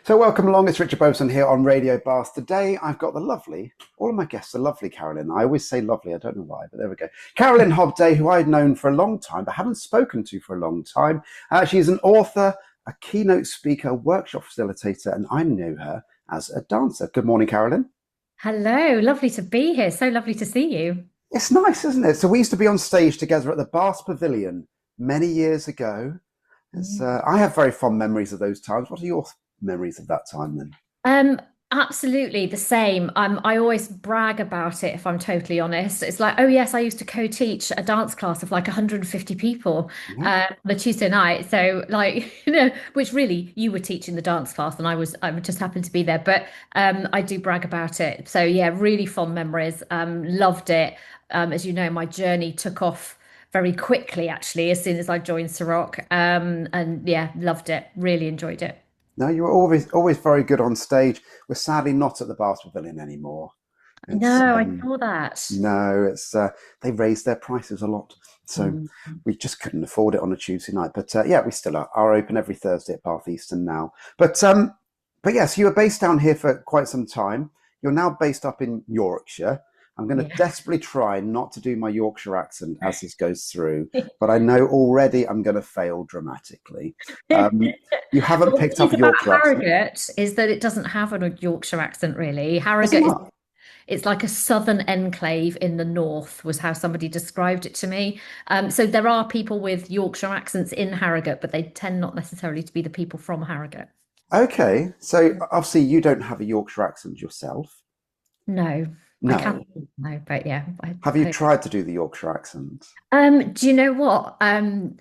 So welcome along, it's Richard Beauvoisin here on Radio Bath. Today I've got the lovely, all of my guests are lovely, Carolyn. I always say lovely, I don't know why, but there we go. Carolyn Hobdey, who I've known for a long time, but haven't spoken to for a long time. She's an author, a keynote speaker, workshop facilitator, and I know her as a dancer. Good morning, Carolyn. Hello, lovely to be here. So lovely to see you. It's nice, isn't it? So we used to be on stage together at the Bath Pavilion many years ago. I have very fond memories of those times. What are your memories of that time then? Um, Absolutely the same. I always brag about it if I'm totally honest. It's like, oh yes, I used to co-teach a dance class of like 150 people Yeah. on a Tuesday night. So like, which really you were teaching the dance class and I just happened to be there. But I do brag about it. So yeah, really fond memories. Loved it. As you know, my journey took off very quickly actually as soon as I joined Ciroc. And yeah, loved it. Really enjoyed it. No, you were always very good on stage. We're sadly not at the Bath Pavilion anymore. It's No, I saw that. no, it's they raised their prices a lot, so Mm. we just couldn't afford it on a Tuesday night. But yeah, we still are open every Thursday at Bath Eastern now. But yes, you were based down here for quite some time. You're now based up in Yorkshire. I'm going to Yeah. desperately try not to do my Yorkshire accent as this goes through, but I know already I'm going to fail dramatically. Um, you haven't Well, the picked thing up a about Yorkshire accent, Harrogate is that it doesn't have a Yorkshire accent really. does it Harrogate is not? it's like a southern enclave in the north, was how somebody described it to me. So there are people with Yorkshire accents in Harrogate, but they tend not necessarily to be the people from Harrogate. Okay, so obviously you don't have a Yorkshire accent yourself. No, I No. can't. No, but yeah, Have you tried to do the Yorkshire accent? Do you know what?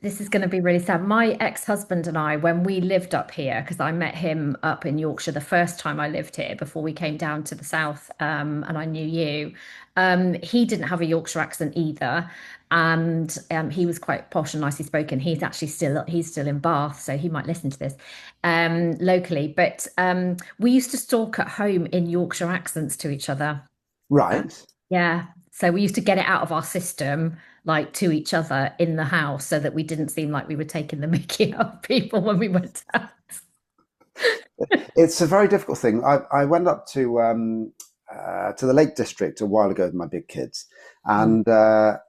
This is going to be really sad. My ex-husband and I, when we lived up here, because I met him up in Yorkshire the first time I lived here before we came down to the south, and I knew you. He didn't have a Yorkshire accent either, and he was quite posh and nicely spoken. He's still in Bath, so he might listen to this locally. But we used to talk at home in Yorkshire accents to each other. Uh, Right. yeah. So we used to get it out of our system, like to each other in the house, so that we didn't seem like we were taking the mickey out of people when we went out. It's a very difficult thing. I went up to the Lake District a while ago with my big kids, and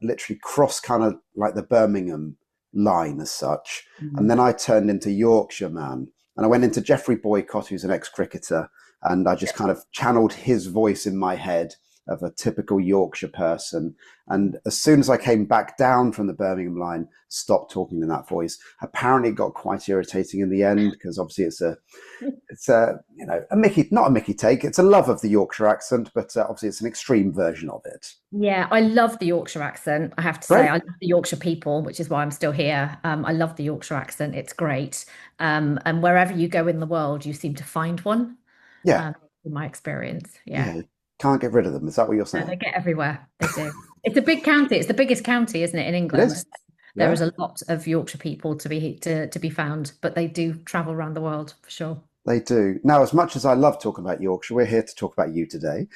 literally crossed kind of like the Birmingham line as such, and Mm. then I turned into Yorkshire man, and I went into Geoffrey Boycott, who's an ex-cricketer, and I just kind of channeled his voice in my head of a typical Yorkshire person. And as soon as I came back down from the Birmingham line, stopped talking in that voice. Apparently, it got quite irritating in the end because obviously it's a a Mickey, not a Mickey take. It's a love of the Yorkshire accent, but obviously it's an extreme version of it. Yeah, I love the Yorkshire accent. I have to say, Great. I love the Yorkshire people, which is why I'm still here. I love the Yorkshire accent. It's great. And wherever you go in the world, you seem to find one, Yeah, um, in my experience. Yeah. yeah. Can't get rid of them. Is that what you're No, saying? they get everywhere. They do. It's a big county. It's the biggest county, isn't it, in It England? is. There Yeah, is a lot of Yorkshire people to be found, but they do travel around the world for sure. they do. Now, as much as I love talking about Yorkshire, we're here to talk about you today.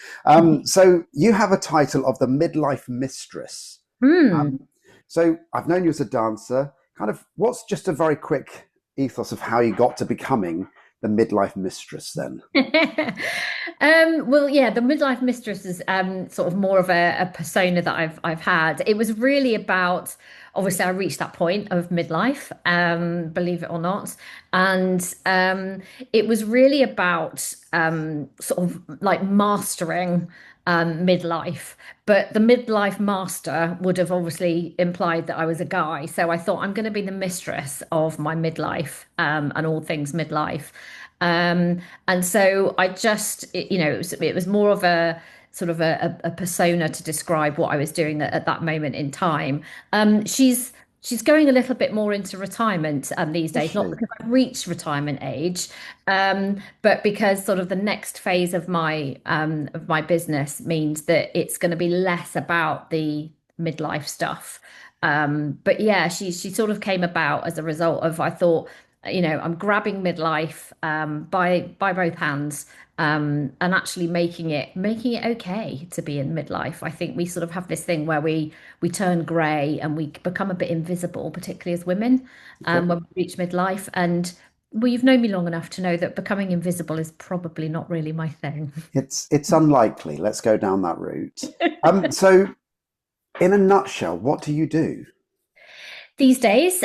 So you have a title of the midlife mistress. Hmm. Um, so I've known you as a dancer. Kind of, what's just a very quick ethos of how you got to becoming the midlife mistress then? Well, yeah, the midlife mistress is sort of more of a persona that I've had. It was really about obviously I reached that point of midlife, believe it or not, and it was really about sort of like mastering midlife. But the midlife master would have obviously implied that I was a guy, so I thought I'm going to be the mistress of my midlife and all things midlife. And so I just, it was more of a sort of a persona to describe what I was doing at that moment in time. She's going a little bit more into retirement these Is days, not she? because I've reached retirement age, but because sort of the next phase of my business means that it's going to be less about the midlife stuff. But yeah, she sort of came about as a result of I thought I'm grabbing midlife by both hands and actually making it okay to be in midlife. I think we sort of have this thing where we turn grey and we become a bit invisible, particularly as women, Okay. when we reach midlife. And Well, you've known me long enough to know that becoming invisible is probably not really my thing. It's unlikely. Let's go down that route. So in a nutshell, what do you do? These days,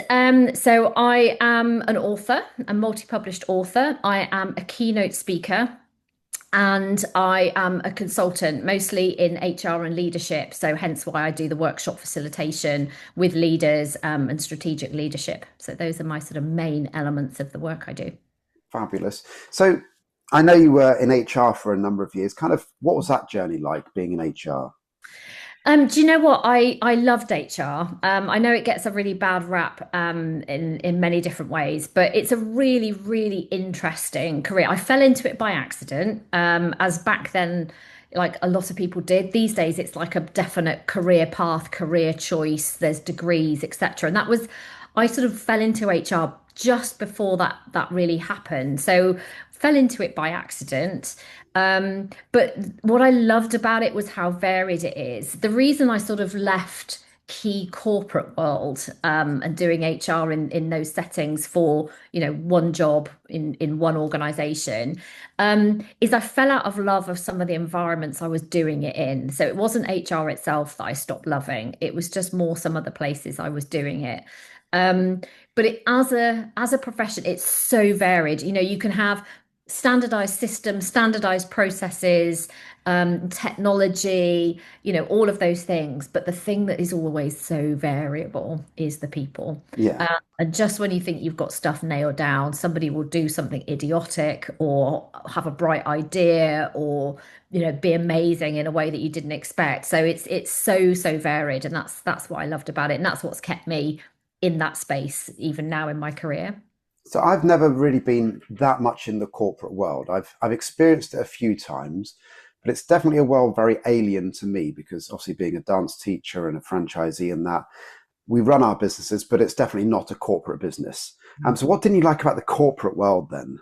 so I am an author, a multi-published author. I am a keynote speaker and I am a consultant, mostly in HR and leadership. So hence why I do the workshop facilitation with leaders, and strategic leadership. So those are my sort of main elements of the work I do. Fabulous. So I know you were in HR for a number of years. Kind of what was that journey like being in HR? Do you know what? I loved HR. I know it gets a really bad rap in many different ways, but it's a really, really interesting career. I fell into it by accident, as back then, like a lot of people did. These days, it's like a definite career path, career choice. There's degrees, etc. And that was, I sort of fell into HR just before that really happened. So fell into it by accident. But what I loved about it was how varied it is. The reason I sort of left key corporate world, and doing HR in those settings for, one job in one organization, is I fell out of love of some of the environments I was doing it in. So it wasn't HR itself that I stopped loving. It was just more some of the places I was doing it. Um, but as a profession, it's so varied. You can have standardized systems, standardized processes, technology, all of those things. But the thing that is always so variable is the people. Yeah. And just when you think you've got stuff nailed down, somebody will do something idiotic or have a bright idea or, be amazing in a way that you didn't expect. So it's so varied. And that's what I loved about it. And that's what's kept me in that space, even now in my career. So I've never really been that much in the corporate world. I've experienced it a few times, but it's definitely a world very alien to me because obviously being a dance teacher and a franchisee and that we run our businesses, but it's definitely not a corporate business. So what didn't you like about the corporate world then?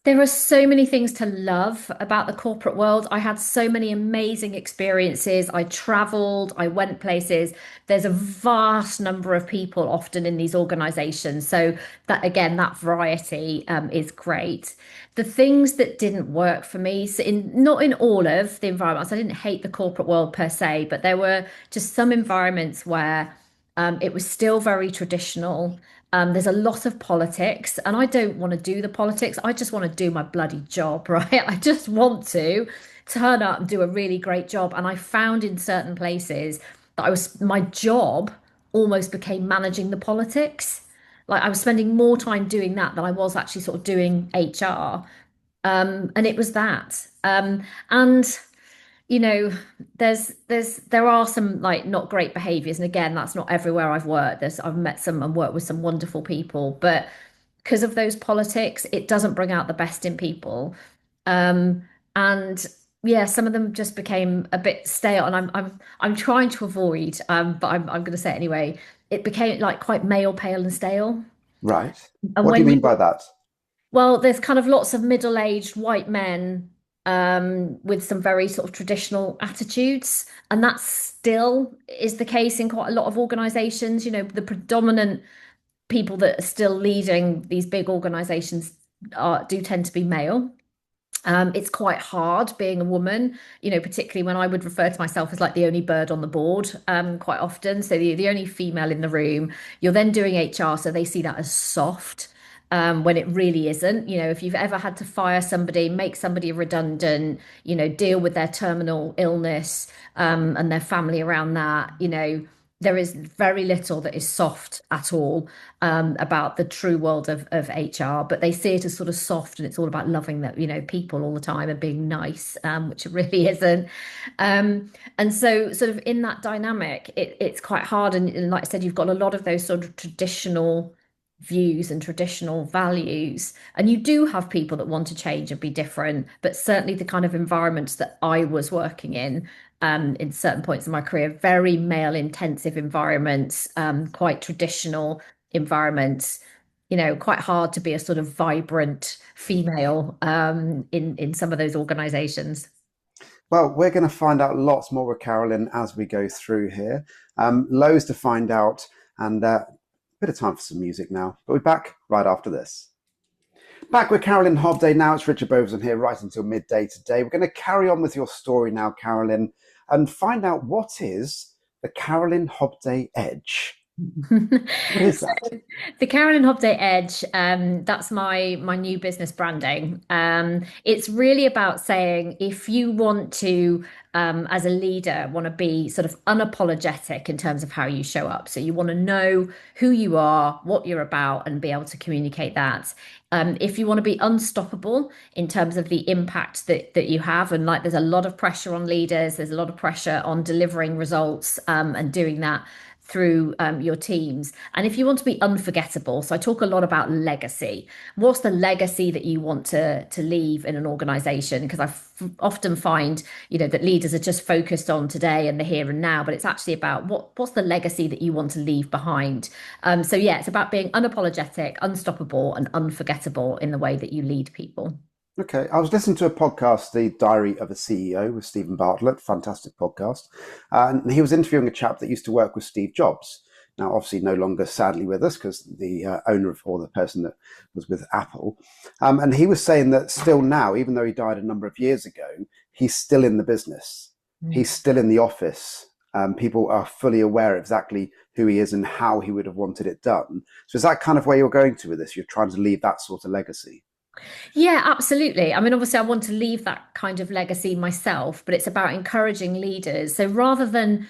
There are so many things to love about the corporate world. I had so many amazing experiences. I traveled, I went places. There's a vast number of people often in these organizations. So that again, that variety, is great. The things that didn't work for me, so not in all of the environments, I didn't hate the corporate world per se, but there were just some environments where it was still very traditional. There's a lot of politics, and I don't want to do the politics. I just want to do my bloody job, right? I just want to turn up and do a really great job. And I found in certain places that my job almost became managing the politics. Like I was spending more time doing that than I was actually sort of doing HR. And it was that. And there are some like not great behaviors, and again, that's not everywhere I've worked. I've met some and worked with some wonderful people, but because of those politics, it doesn't bring out the best in people. Um, and yeah, some of them just became a bit stale, and I'm trying to avoid, but I'm going to say it anyway. It became like quite male, pale, and stale. Right. And What do you when mean you by that? well, there's kind of lots of middle-aged white men, with some very sort of traditional attitudes, and that still is the case in quite a lot of organizations. The predominant people that are still leading these big organizations do tend to be male. It's quite hard being a woman, particularly when I would refer to myself as like the only bird on the board, quite often. So the only female in the room. You're then doing HR, so they see that as soft, when it really isn't. If you've ever had to fire somebody, make somebody redundant, deal with their terminal illness, and their family around that, there is very little that is soft at all, about the true world of HR, but they see it as sort of soft and it's all about loving that, people all the time and being nice, which it really isn't. And so sort of in that dynamic, it's quite hard. And like I said, you've got a lot of those sort of traditional views and traditional values. And you do have people that want to change and be different, but certainly the kind of environments that I was working in certain points of my career, very male intensive environments, quite traditional environments, quite hard to be a sort of vibrant female, in some of those organizations. Well, we're going to find out lots more with Carolyn as we go through here. Loads to find out and a bit of time for some music now. But we're back right after this. Back with Carolyn Hobdey now. It's Richard Beauvoisin here, right until midday today. We're going to carry on with your story now, Carolyn, and find out what is the Carolyn Hobdey edge. What is that? So the Carolyn Hobdey Edge, that's my new business branding. It's really about saying if you want to, as a leader, want to be sort of unapologetic in terms of how you show up. So you want to know who you are, what you're about, and be able to communicate that. If you want to be unstoppable in terms of the impact that you have, and like there's a lot of pressure on leaders, there's a lot of pressure on delivering results, and doing that through your teams. And if you want to be unforgettable, so I talk a lot about legacy. What's the legacy that you want to leave in an organization? Because often find, that leaders are just focused on today and the here and now, but it's actually about what's the legacy that you want to leave behind. So yeah, it's about being unapologetic, unstoppable, and unforgettable in the way that you lead people. Okay, I was listening to a podcast, The Diary of a CEO with Stephen Bartlett, fantastic podcast. And he was interviewing a chap that used to work with Steve Jobs. Now, obviously, no longer sadly with us because the owner of, or the person that was with Apple. And he was saying that still now, even though he died a number of years ago, he's still in the business. He's still in the office. People are fully aware of exactly who he is and how he would have wanted it done. So is that kind of where you're going to with this? You're trying to leave that sort of legacy? Yeah, absolutely. I mean, obviously, I want to leave that kind of legacy myself, but it's about encouraging leaders. So rather than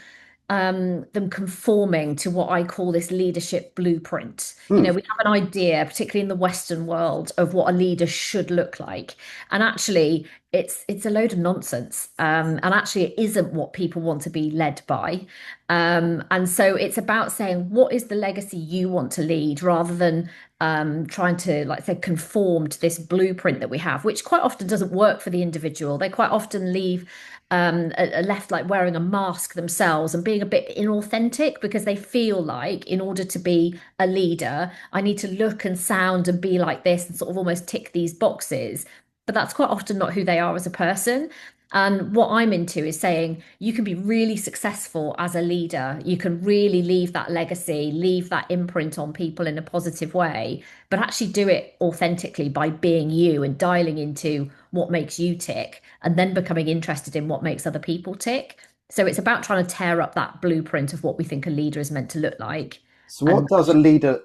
them conforming to what I call this leadership blueprint. Hmm. We have an idea, particularly in the Western world, of what a leader should look like. And actually, it's a load of nonsense. And actually, it isn't what people want to be led by. And so it's about saying, what is the legacy you want to lead rather than trying to, like I said, conform to this blueprint that we have, which quite often doesn't work for the individual. They quite often leave are left like wearing a mask themselves and being a bit inauthentic because they feel like in order to be a leader, I need to look and sound and be like this and sort of almost tick these boxes. But that's quite often not who they are as a person. And what I'm into is saying you can be really successful as a leader. You can really leave that legacy, leave that imprint on people in a positive way, but actually do it authentically by being you and dialing into what makes you tick and then becoming interested in what makes other people tick. So it's about trying to tear up that blueprint of what we think a leader is meant to look like. So And what does a leader,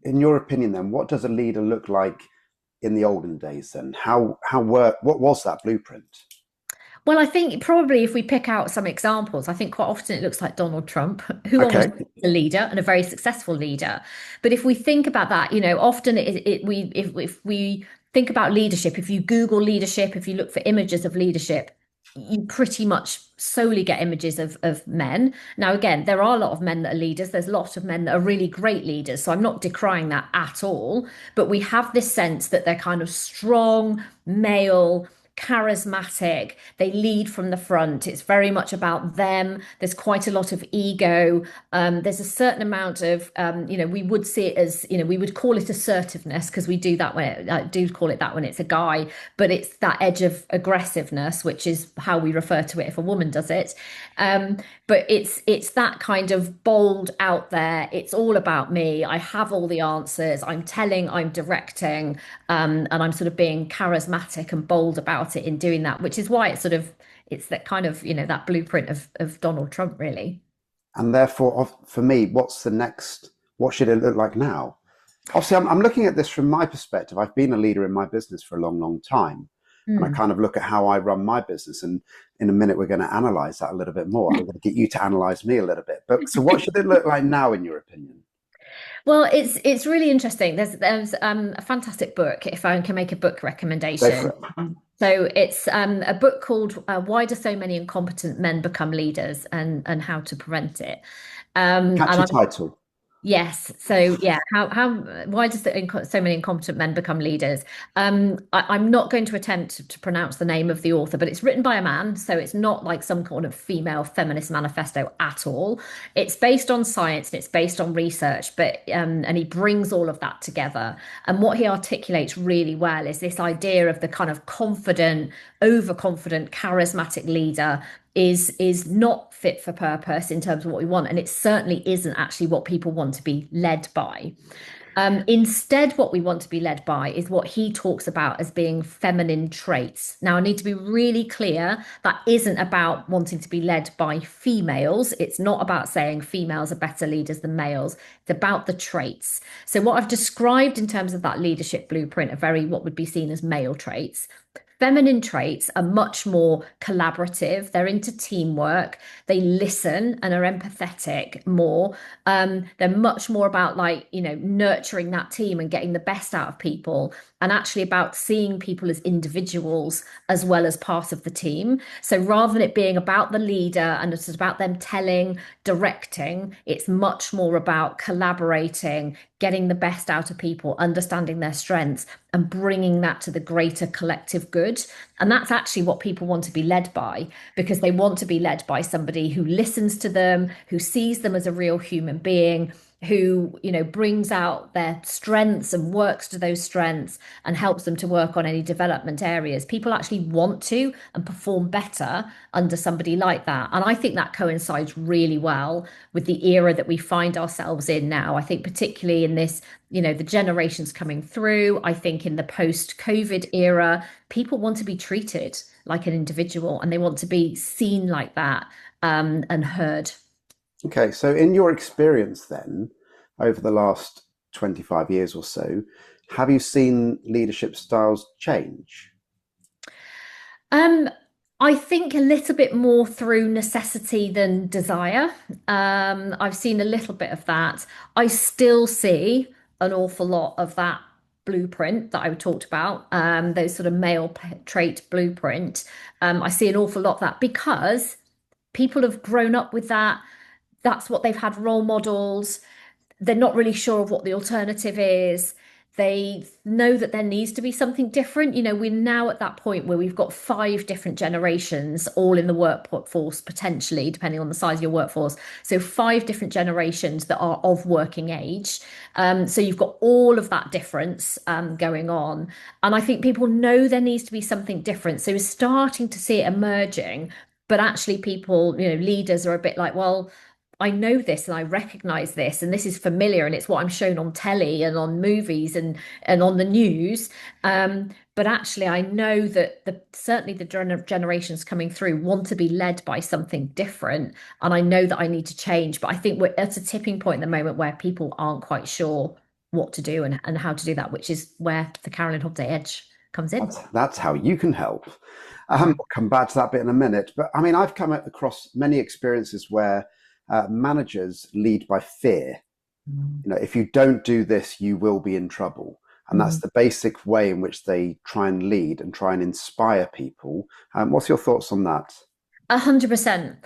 in your opinion then, what does a leader look like in the olden days then? What was that blueprint? well, I think probably if we pick out some examples, I think quite often it looks like Donald Trump, who Okay. obviously is a leader and a very successful leader. But if we think about that, often if we think about leadership, if you Google leadership, if you look for images of leadership, you pretty much solely get images of men. Now, again, there are a lot of men that are leaders. There's a lot of men that are really great leaders. So I'm not decrying that at all. But we have this sense that they're kind of strong, male, charismatic. They lead from the front. It's very much about them. There's quite a lot of ego. There's a certain amount of, we would see it as, we would call it assertiveness because we do that do call it that when it's a guy, but it's that edge of aggressiveness, which is how we refer to it if a woman does it. But it's that kind of bold out there. It's all about me. I have all the answers. I'm telling, I'm directing, and I'm sort of being charismatic and bold about it in doing that, which is why it's that kind of, that blueprint of Donald Trump, really. And therefore, for me, what's the next? What should it look like now? Obviously, I'm looking at this from my perspective. I've been a leader in my business for a long, long time. And I Mm. kind of look at how I run my business. And in a minute, we're going to analyze that a little bit more. I'm going to get you to analyze me a little bit. But so what should it look like now, in your opinion? Well, it's really interesting. There's a fantastic book, if I can make a book Go for recommendation. it. So it's a book called "Why Do So Many Incompetent Men Become Leaders?" and how to prevent it. And Catchy I title. Yes. So yeah, how why does so many incompetent men become leaders? I'm not going to attempt to pronounce the name of the author, but it's written by a man, so it's not like some kind of female feminist manifesto at all. It's based on science and it's based on research, but and he brings all of that together. And what he articulates really well is this idea of the kind of confident, overconfident, charismatic leader is not fit for purpose in terms of what we want, and it certainly isn't actually what people want to be led by. Instead, what we want to be led by is what he talks about as being feminine traits. Now, I need to be really clear that isn't about wanting to be led by females. It's not about saying females are better leaders than males. It's about the traits. So, what I've described in terms of that leadership blueprint are very what would be seen as male traits. Feminine traits are much more collaborative. They're into teamwork. They listen and are empathetic more. They're much more about like, nurturing that team and getting the best out of people, and actually about seeing people as individuals as well as part of the team. So rather than it being about the leader and it's about them telling, directing, it's much more about collaborating, getting the best out of people, understanding their strengths, and bringing that to the greater collective good. And that's actually what people want to be led by, because they want to be led by somebody who listens to them, who sees them as a real human being, who, brings out their strengths and works to those strengths and helps them to work on any development areas. People actually want to and perform better under somebody like that. And I think that coincides really well with the era that we find ourselves in now. I think particularly in this, the generations coming through, I think in the post-COVID era, people want to be treated like an individual and they want to be seen like that, and heard. Okay, so in your experience then, over the last 25 years or so, have you seen leadership styles change? Um, I think a little bit more through necessity than desire. I've seen a little bit of that. I still see an awful lot of that blueprint that I talked about, those sort of trait blueprint. I see an awful lot of that because people have grown up with that. That's what they've had role models. They're not really sure of what the alternative is. They know that there needs to be something different. We're now at that point where we've got 5 different generations all in the workforce, potentially, depending on the size of your workforce. So 5 different generations that are of working age. So you've got all of that difference going on. And I think people know there needs to be something different. So we're starting to see it emerging. But actually, people, leaders are a bit like, well, I know this and I recognize this and this is familiar and it's what I'm shown on telly and on movies and on the news. But actually, I know that certainly the generations coming through want to be led by something different, and I know that I need to change. But I think we're at a tipping point at the moment where people aren't quite sure what to do and how to do that, which is where the Carolyn Hobdey Edge comes in. That's how you can help. We'll come back to that bit in a minute. But I mean, I've come across many experiences where managers lead by fear. If you don't do this, you will be in trouble. And that's the basic way in which they try and lead and try and inspire people. What's your thoughts on that? 100%.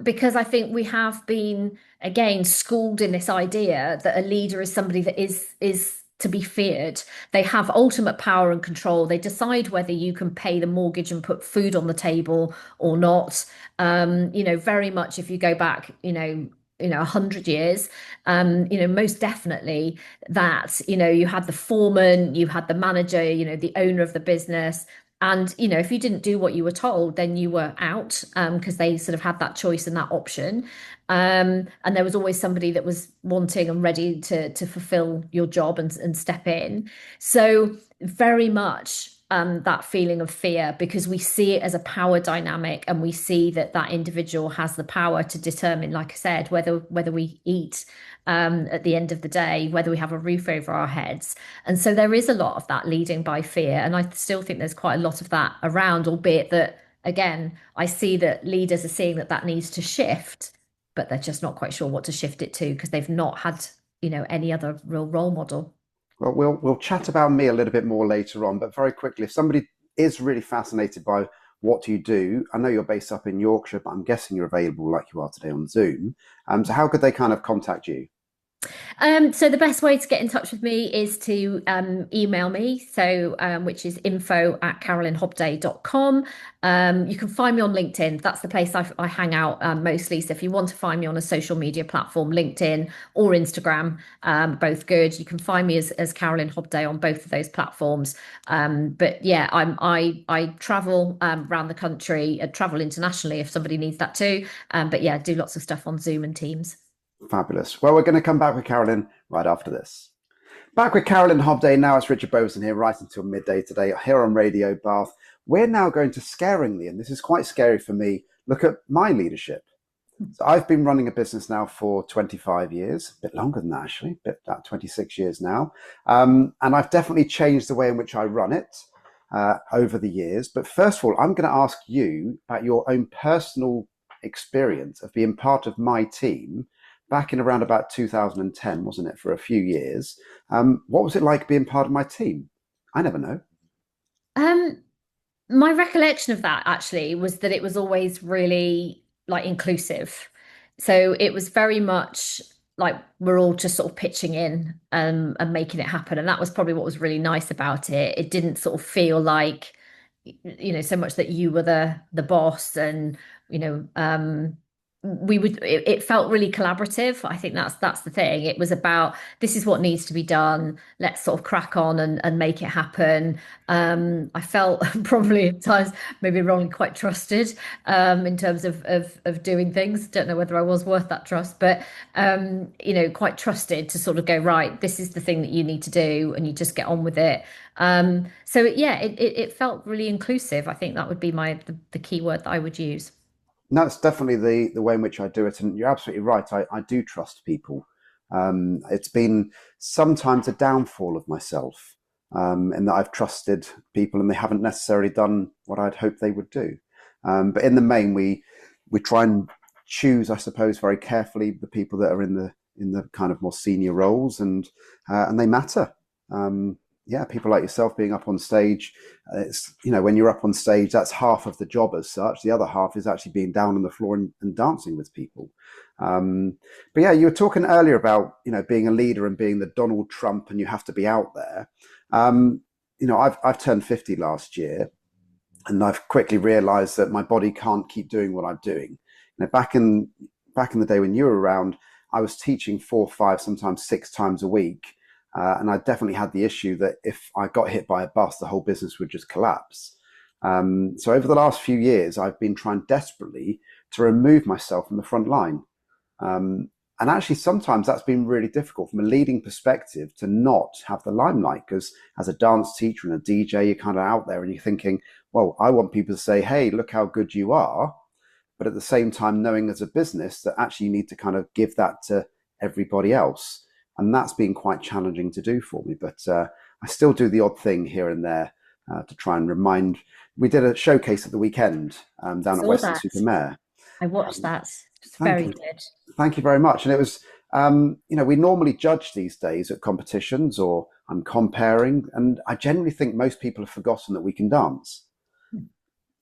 Because I think we have been, again, schooled in this idea that a leader is somebody that is to be feared. They have ultimate power and control. They decide whether you can pay the mortgage and put food on the table or not. Very much if you go back, 100 years, most definitely that, you had the foreman, you had the manager, the owner of the business. And, if you didn't do what you were told, then you were out, because they sort of had that choice and that option. And there was always somebody that was wanting and ready to fulfill your job and step in. So very much that feeling of fear, because we see it as a power dynamic and we see that individual has the power to determine, like I said, whether we eat at the end of the day, whether we have a roof over our heads. And so there is a lot of that leading by fear. And I still think there's quite a lot of that around, albeit that, again, I see that leaders are seeing that needs to shift, but they're just not quite sure what to shift it to because they've not had, any other real role model. Well, we'll chat about me a little bit more later on, but very quickly, if somebody is really fascinated by what you do, I know you're based up in Yorkshire, but I'm guessing you're available like you are today on Zoom. So how could they kind of contact you? So the best way to get in touch with me is to email me, so which is info@carolynhobday.com. You can find me on LinkedIn. That's the place I hang out mostly. So if you want to find me on a social media platform, LinkedIn or Instagram, both good. You can find me as Carolyn Hobday on both of those platforms. But yeah, I travel around the country, travel internationally if somebody needs that too. But yeah, do lots of stuff on Zoom and Teams. Fabulous. Well, we're going to come back with Carolyn right after this. Back with Carolyn Hobdey. Now it's Richard Beauvoisin here, right until midday today, here on Radio Bath. We're now going to scaringly, and this is quite scary for me, look at my leadership. So I've been running a business now for 25 years, a bit longer than that actually, about 26 years now. And I've definitely changed the way in which I run it over the years. But first of all, I'm going to ask you about your own personal experience of being part of my team back in around about 2010, wasn't it, for a few years? What was it like being part of my team? I never know. Um, my recollection of that actually was that it was always really like inclusive. So it was very much like we're all just sort of pitching in and making it happen. And that was probably what was really nice about it. It didn't sort of feel like, so much that you were the boss and, you know, it felt really collaborative. I think that's the thing. It was about this is what needs to be done. Let's sort of crack on and make it happen. I felt probably at times maybe wrongly quite trusted in terms of doing things. Don't know whether I was worth that trust, but quite trusted to sort of go, right, this is the thing that you need to do, and you just get on with it. So yeah, it felt really inclusive. I think that would be the key word that I would use. No, it's definitely the way in which I do it. And you're absolutely right. I do trust people. It's been sometimes a downfall of myself in that I've trusted people and they haven't necessarily done what I'd hoped they would do. But in the main, we try and choose, I suppose, very carefully the people that are in the kind of more senior roles, and they matter. Yeah, people like yourself being up on stage. It's, when you're up on stage, that's half of the job as such. The other half is actually being down on the floor and dancing with people. But yeah, you were talking earlier about, being a leader and being the Donald Trump, and you have to be out there. I've turned 50 last year, and I've quickly realized that my body can't keep doing what I'm doing. Back in the day when you were around, I was teaching 4, 5, sometimes 6 times a week. And I definitely had the issue that if I got hit by a bus, the whole business would just collapse. So over the last few years, I've been trying desperately to remove myself from the front line. And actually, sometimes that's been really difficult from a leading perspective to not have the limelight, because as a dance teacher and a DJ, you're kind of out there and you're thinking, well, I want people to say, hey, look how good you are. But at the same time, knowing as a business that actually you need to kind of give that to everybody else. And that's been quite challenging to do for me. But I still do the odd thing here and there to try and remind. We did a showcase at the weekend down at Western Supermare. I watched that. It's Thank very you. good. Thank you very much. And it was, we normally judge these days at competitions, or I'm comparing. And I generally think most people have forgotten that we can dance.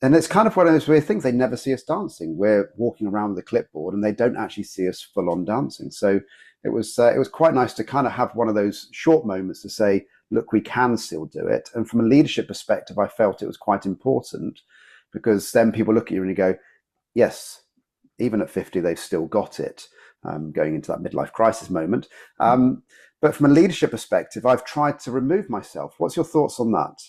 And it's kind of one of those weird things. They never see us dancing. We're walking around with a clipboard and they don't actually see us full on dancing. So it was quite nice to kind of have one of those short moments to say, look, we can still do it. And from a leadership perspective, I felt it was quite important, because then people look at you and you go, yes, even at 50, they've still got it, going into that midlife crisis moment. But from a leadership perspective, I've tried to remove myself. What's your thoughts on that?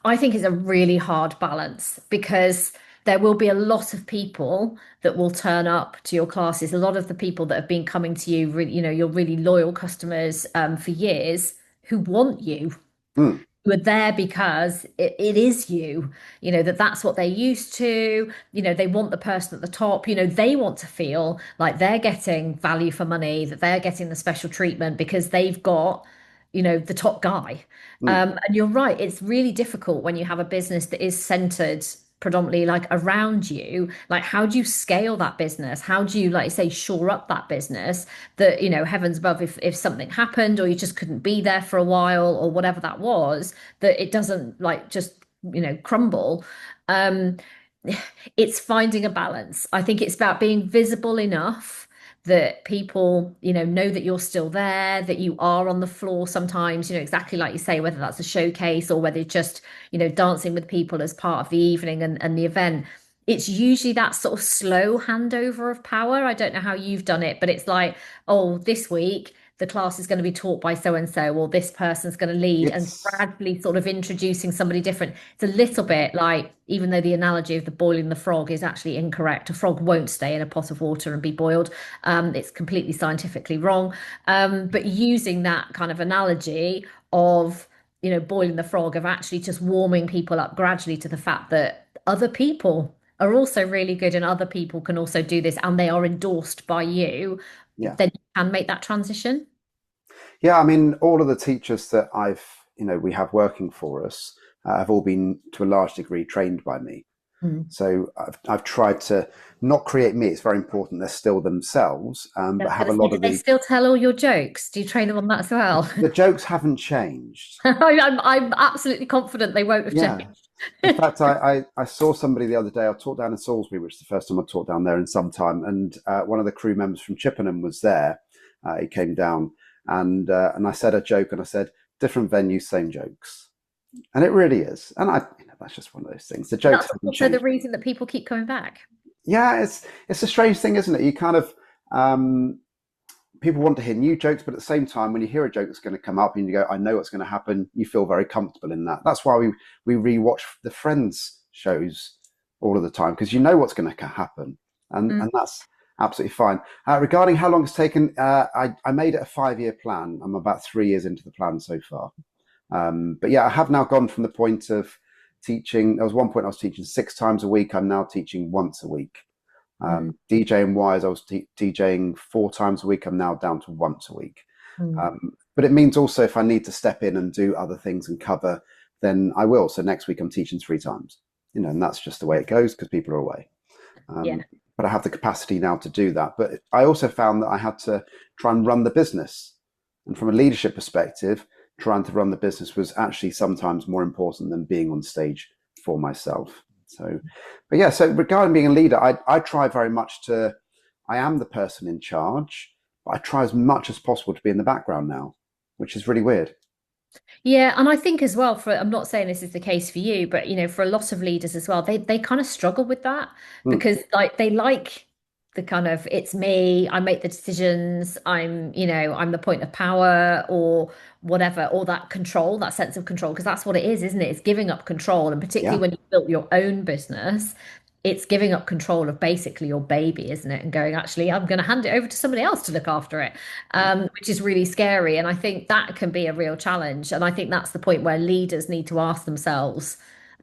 I think it's a really hard balance, because there will be a lot of people that will turn up to your classes. A lot of the people that have been coming to you, really, your really loyal customers for years, who want you, who are there because it is you, that's what they're used to. They want the person at the top, they want to feel like they're getting value for money, that they're getting the special treatment because they've got the top guy. And you're right, it's really difficult when you have a business that is centered predominantly like around you. Like, how do you scale that business? How do you, like you say, shore up that business that, heavens above, if something happened or you just couldn't be there for a while or whatever that was, that it doesn't like just, crumble. It's finding a balance. I think it's about being visible enough that people, know that you're still there, that you are on the floor sometimes, exactly like you say, whether that's a showcase or whether it's just, dancing with people as part of the evening and the event. It's usually that sort of slow handover of power. I don't know how you've done it, but it's like, oh, this week, the class is going to be taught by so and so, or this person's going to lead, and It's gradually sort of introducing somebody different. It's a little bit like, even though the analogy of the boiling the frog is actually incorrect, a frog won't stay in a pot of water and be boiled. It's completely scientifically wrong. But using that kind of analogy of, boiling the frog, of actually just warming people up gradually to the fact that other people are also really good and other people can also do this and they are endorsed by you, yeah. then you can make that transition. Yeah, I mean, all of the teachers that we have working for us have all been to a large degree trained by me. Mm. So I've tried to not create me. It's very important they're still themselves, I but was have going a to say, lot do of they still tell all your jokes? Do you train them on that as well? the jokes haven't changed. I'm absolutely confident they won't have Yeah. changed. In fact, I saw somebody the other day. I taught down in Salisbury, which is the first time I taught down there in some time. And one of the crew members from Chippenham was there. He came down and I said a joke and I said, different venues, same jokes. And it really is. And that's just one of those things. The jokes That's haven't also the changed. reason that people keep coming back. Yeah, it's a strange thing, isn't it? You kind of people want to hear new jokes, but at the same time, when you hear a joke that's going to come up and you go, I know what's going to happen, you feel very comfortable in that. That's why we rewatch the Friends shows all of the time, because you know what's going to happen. Mm. And that's absolutely fine. Regarding how long it's taken, I made it a 5-year plan. I'm about 3 years into the plan so far. But yeah, I have now gone from the point of teaching. There was one point I was teaching 6 times a week. I'm now teaching once a week. Mm. DJing wise, I was DJing 4 times a week. I'm now down to once a week. Mm. But it means also if I need to step in and do other things and cover, then I will. So next week I'm teaching 3 times, and that's just the way it goes because people are away. Yeah. But I have the capacity now to do that. But I also found that I had to try and run the business. And from a leadership perspective, trying to run the business was actually sometimes more important than being on stage for myself. So, but yeah, so regarding being a leader, I try very much I am the person in charge, but I try as much as possible to be in the background now, which is really weird. Yeah, and I think as well, I'm not saying this is the case for you, but for a lot of leaders as well, they kind of struggle with that Mm, because like they like the kind of, it's me, I make the decisions, I'm the point of power or whatever, or that control, that sense of control, because that's what it is, isn't it? It's giving up control. And particularly yeah. when you built your own business, it's giving up control of basically your baby, isn't it? And going, actually, I'm going to hand it over to somebody else to look after it, which is really scary. And I think that can be a real challenge. And I think that's the point where leaders need to ask themselves,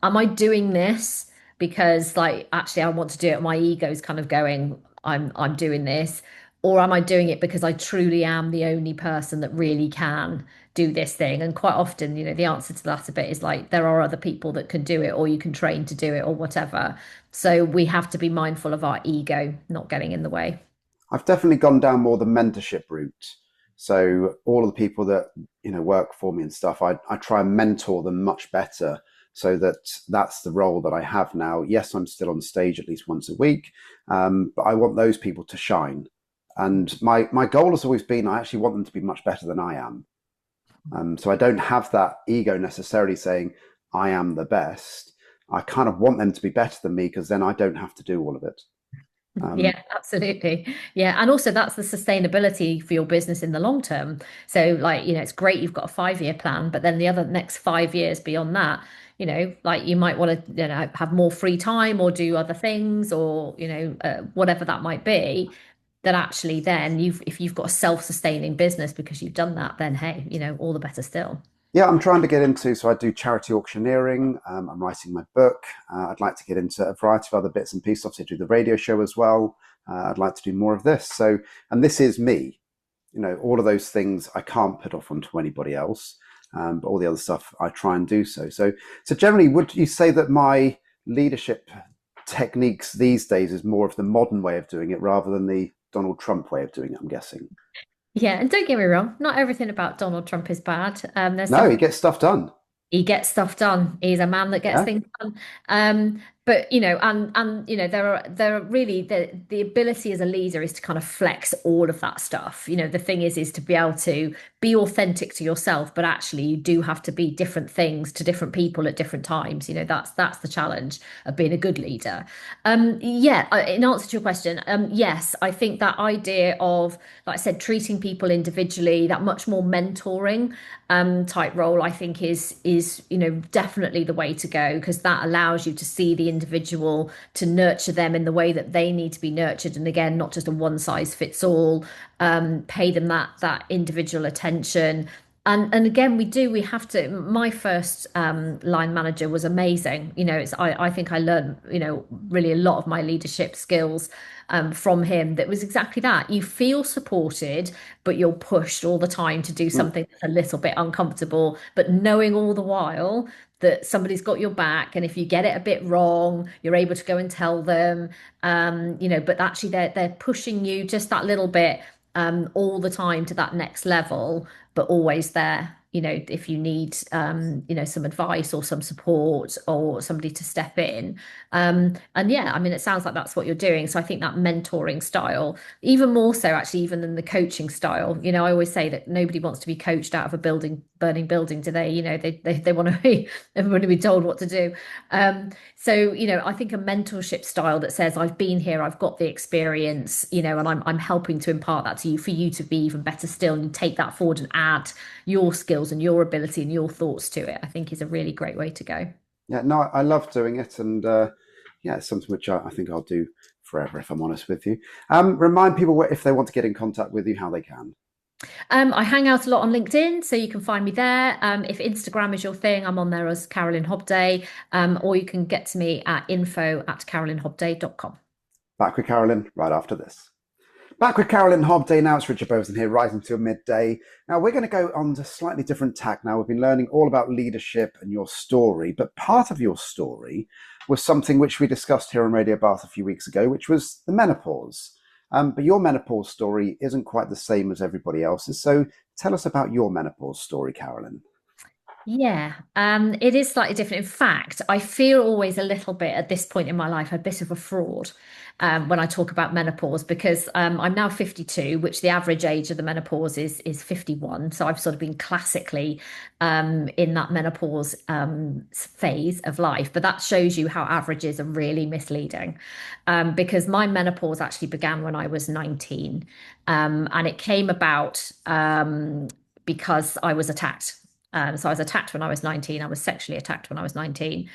am I doing this because like actually I want to do it? My ego's kind of going, I'm doing this, or am I doing it because I truly am the only person that really can do this thing? And quite often, the answer to the latter bit is like there are other people that can do it, or you can train to do it, or whatever. So we have to be mindful of our ego not getting in the way. I've definitely gone down more the mentorship route. So all of the people that work for me and stuff, I try and mentor them much better, so that's the role that I have now. Yes, I'm still on stage at least once a week, but I want those people to shine. And my goal has always been I actually want them to be much better than I am. So I don't have that ego necessarily saying I am the best. I kind of want them to be better than me because then I don't have to do all of it. Um, Yeah, absolutely. Yeah. And also that's the sustainability for your business in the long term. So like, it's great you've got a 5-year plan, but then the other next 5 years beyond that, like you might want to, have more free time or do other things or, whatever that might be, that actually then if you've got a self-sustaining business because you've done that, then hey, all the better still. Yeah, I'm trying to get into, so I do charity auctioneering. I'm writing my book. I'd like to get into a variety of other bits and pieces. Obviously, I do the radio show as well. I'd like to do more of this. So, and this is me. All of those things I can't put off onto anybody else. But all the other stuff I try and do so. So generally, would you say that my leadership techniques these days is more of the modern way of doing it rather than the Donald Trump way of doing it, I'm guessing? Yeah, and don't get me wrong, not everything about Donald Trump is bad. There's No, some he gets stuff done. He gets stuff done. He's a man that gets Yeah. things done. but there are really the ability as a leader is to kind of flex all of that stuff. The thing is to be able to be authentic to yourself, but actually you do have to be different things to different people at different times. That's the challenge of being a good leader. Yeah, in answer to your question, yes, I think that idea of, like I said, treating people individually, that much more mentoring type role, I think is definitely the way to go, because that allows you to see the individual, to nurture them in the way that they need to be nurtured, and again, not just a one size fits all. Pay them that individual attention. And again, we have to. My first line manager was amazing. I think I learned really a lot of my leadership skills from him. That was exactly that. You feel supported, but you're pushed all the time to do Mm. something that's a little bit uncomfortable, but knowing all the while that somebody's got your back, and if you get it a bit wrong, you're able to go and tell them. But actually they're pushing you just that little bit all the time to that next level, but always there, if you need, some advice or some support or somebody to step in. And yeah, I mean, it sounds like that's what you're doing. So I think that mentoring style, even more so actually, even than the coaching style, I always say that nobody wants to be coached out of a burning building, do they? They want to be, everyone to be told what to do. So, I think a mentorship style that says, I've been here, I've got the experience, and I'm helping to impart that to you for you to be even better still, and take that forward and add your skills and your ability and your thoughts to it, I think is a really great way to go. Yeah, no, I love doing it, and yeah, it's something which I think I'll do forever, if I'm honest with you. Remind people if they want to get in contact with you, how they can. I hang out a lot on LinkedIn, so you can find me there. If Instagram is your thing, I'm on there as Carolyn Hobdey, or you can get to me at info@carolynhobdey.com. Back with Carolyn right after this. Back with Carolyn Hobdey now. It's Richard Beauvoisin here, rising to midday. Now, we're going to go on to slightly different tack now. We've been learning all about leadership and your story, but part of your story was something which we discussed here on Radio Bath a few weeks ago, which was the menopause. But your menopause story isn't quite the same as everybody else's. So tell us about your menopause story, Carolyn. Yeah, it is slightly different. In fact, I feel always a little bit at this point in my life a bit of a fraud when I talk about menopause, because I'm now 52, which the average age of the menopause is 51. So I've sort of been classically in that menopause phase of life. But that shows you how averages are really misleading, because my menopause actually began when I was 19, and it came about because I was attacked. So I was attacked when I was 19. I was sexually attacked when I was 19.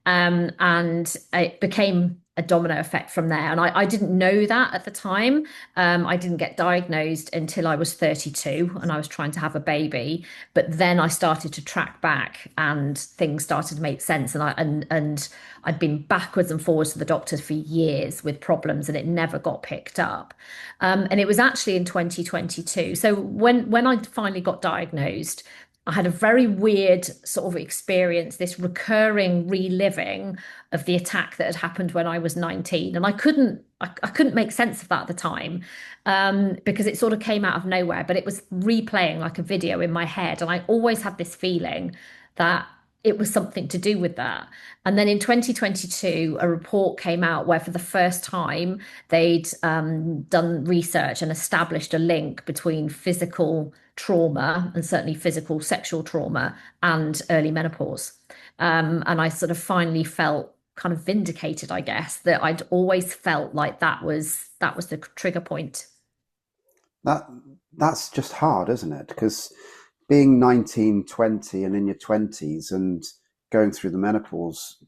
And it became a domino effect from there. And I didn't know that at the time. I didn't get diagnosed until I was 32 and I was trying to have a baby. But then I started to track back and things started to make sense. And I'd been backwards and forwards to the doctors for years with problems, and it never got picked up. And it was actually in 2022. So when I finally got diagnosed, I had a very weird sort of experience, this recurring reliving of the attack that had happened when I was 19. And I couldn't make sense of that at the time, because it sort of came out of nowhere, but it was replaying like a video in my head. And I always had this feeling that it was something to do with that. And then in 2022, a report came out where for the first time they'd done research and established a link between physical trauma, and certainly physical sexual trauma, and early menopause. And I sort of finally felt kind of vindicated, I guess, that I'd always felt like that was the trigger point. That that's just hard, isn't it? Because being 19, 20, and in your 20s and going through the menopause,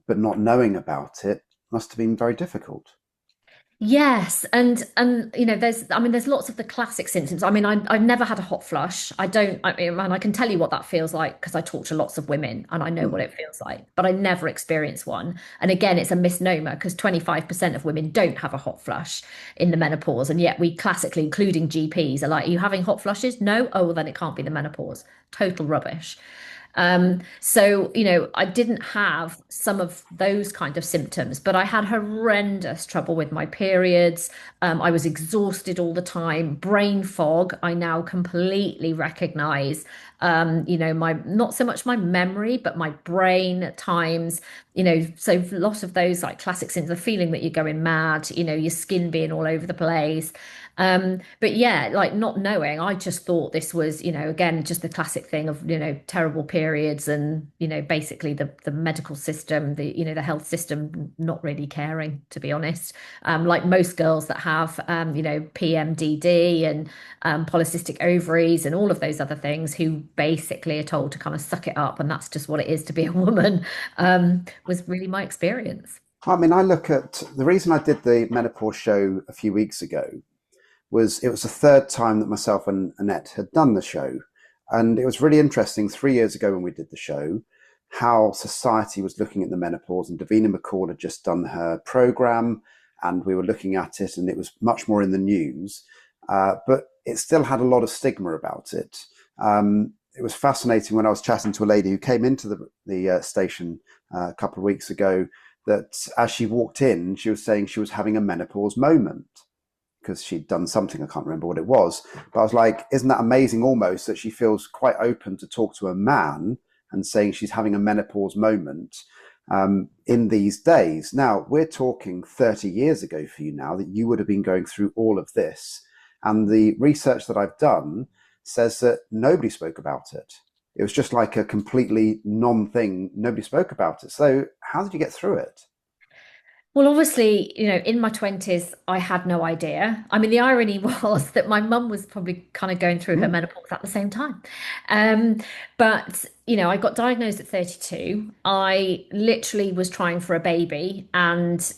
but not knowing about it must have been very difficult. Yes, and there's lots of the classic symptoms. I mean, I've never had a hot flush. I don't, I mean, and I can tell you what that feels like because I talk to lots of women and I know Mm. what it feels like, but I never experienced one. And again, it's a misnomer because 25% of women don't have a hot flush in the menopause, and yet we classically, including GPs, are like, "Are you having hot flushes?" No. Oh, well, then it can't be the menopause. Total rubbish. So, I didn't have some of those kind of symptoms, but I had horrendous trouble with my periods. I was exhausted all the time, brain fog. I now completely recognize, my not so much my memory, but my brain at times, so a lot of those like classic symptoms, the feeling that you're going mad, your skin being all over the place. But yeah, like not knowing, I just thought this was, again, just the classic thing of, terrible periods and, basically the medical system, the health system not really caring, to be honest. Like most girls that have, PMDD and polycystic ovaries and all of those other things who basically are told to kind of suck it up. And that's just what it is to be a woman, was really my experience. I mean, I look at the reason I did the menopause show a few weeks ago was it was the third time that myself and Annette had done the show. And it was really interesting 3 years ago when we did the show, how society was looking at the menopause. And Davina McCall had just done her program and we were looking at it and it was much more in the news. But it still had a lot of stigma about it. It was fascinating when I was chatting to a lady who came into the station a couple of weeks ago, that as she walked in, she was saying she was having a menopause moment because she'd done something, I can't remember what it was. But I was like, isn't that amazing almost that she feels quite open to talk to a man and saying she's having a menopause moment in these days. Now, we're talking 30 years ago for you now that you would have been going through all of this. And the research that I've done says that nobody spoke about it. It was just like a completely non-thing. Nobody spoke about it. So how did you get through it? Well, obviously, in my 20s, I had no idea. I mean, the irony was that my mum was probably kind of going through her Mm. menopause at the same time. Um, but, I got diagnosed at 32. I literally was trying for a baby and,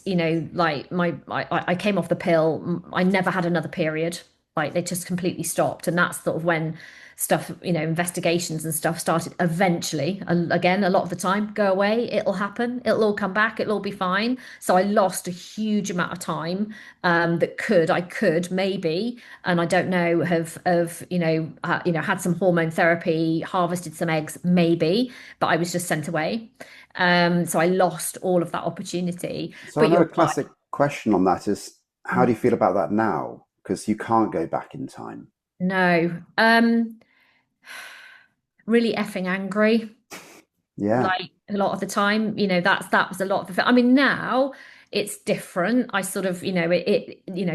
like I came off the pill. I never had another period. Like they just completely stopped. And that's sort of when stuff, investigations and stuff started eventually. Again, a lot of the time, go away, it'll happen, it'll all come back, it'll all be fine. So I lost a huge amount of time I could maybe, and I don't know, have had some hormone therapy, harvested some eggs, maybe, but I was just sent away. So I lost all of that opportunity. So I But know a you're right. classic question on that is, how do you feel about that now? Because you can't go back in time. No. Really effing angry. Yeah. Like a lot of the time, that was a lot of the, I mean, now it's different. I sort of,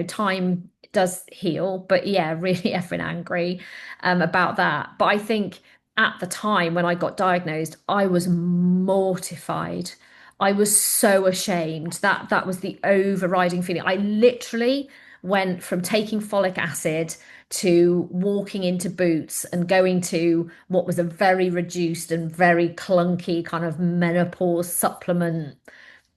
time does heal, but yeah, really effing angry about that. But I think at the time when I got diagnosed, I was mortified. I was so ashamed. That was the overriding feeling. I literally went from taking folic acid to walking into Boots and going to what was a very reduced and very clunky kind of menopause supplement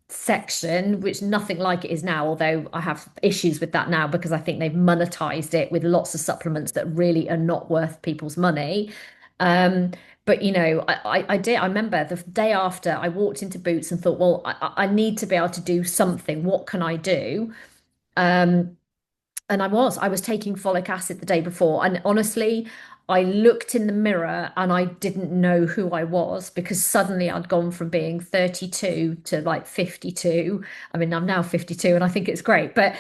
section, which nothing like it is now, although I have issues with that now because I think they've monetized it with lots of supplements that really are not worth people's money. Um, but I did. I remember the day after I walked into Boots and thought, well, I need to be able to do something. What can I do? Um, and I was taking folic acid the day before. And honestly, I looked in the mirror and I didn't know who I was because suddenly I'd gone from being 32 to like 52. I mean, I'm now 52 and I think it's great. But,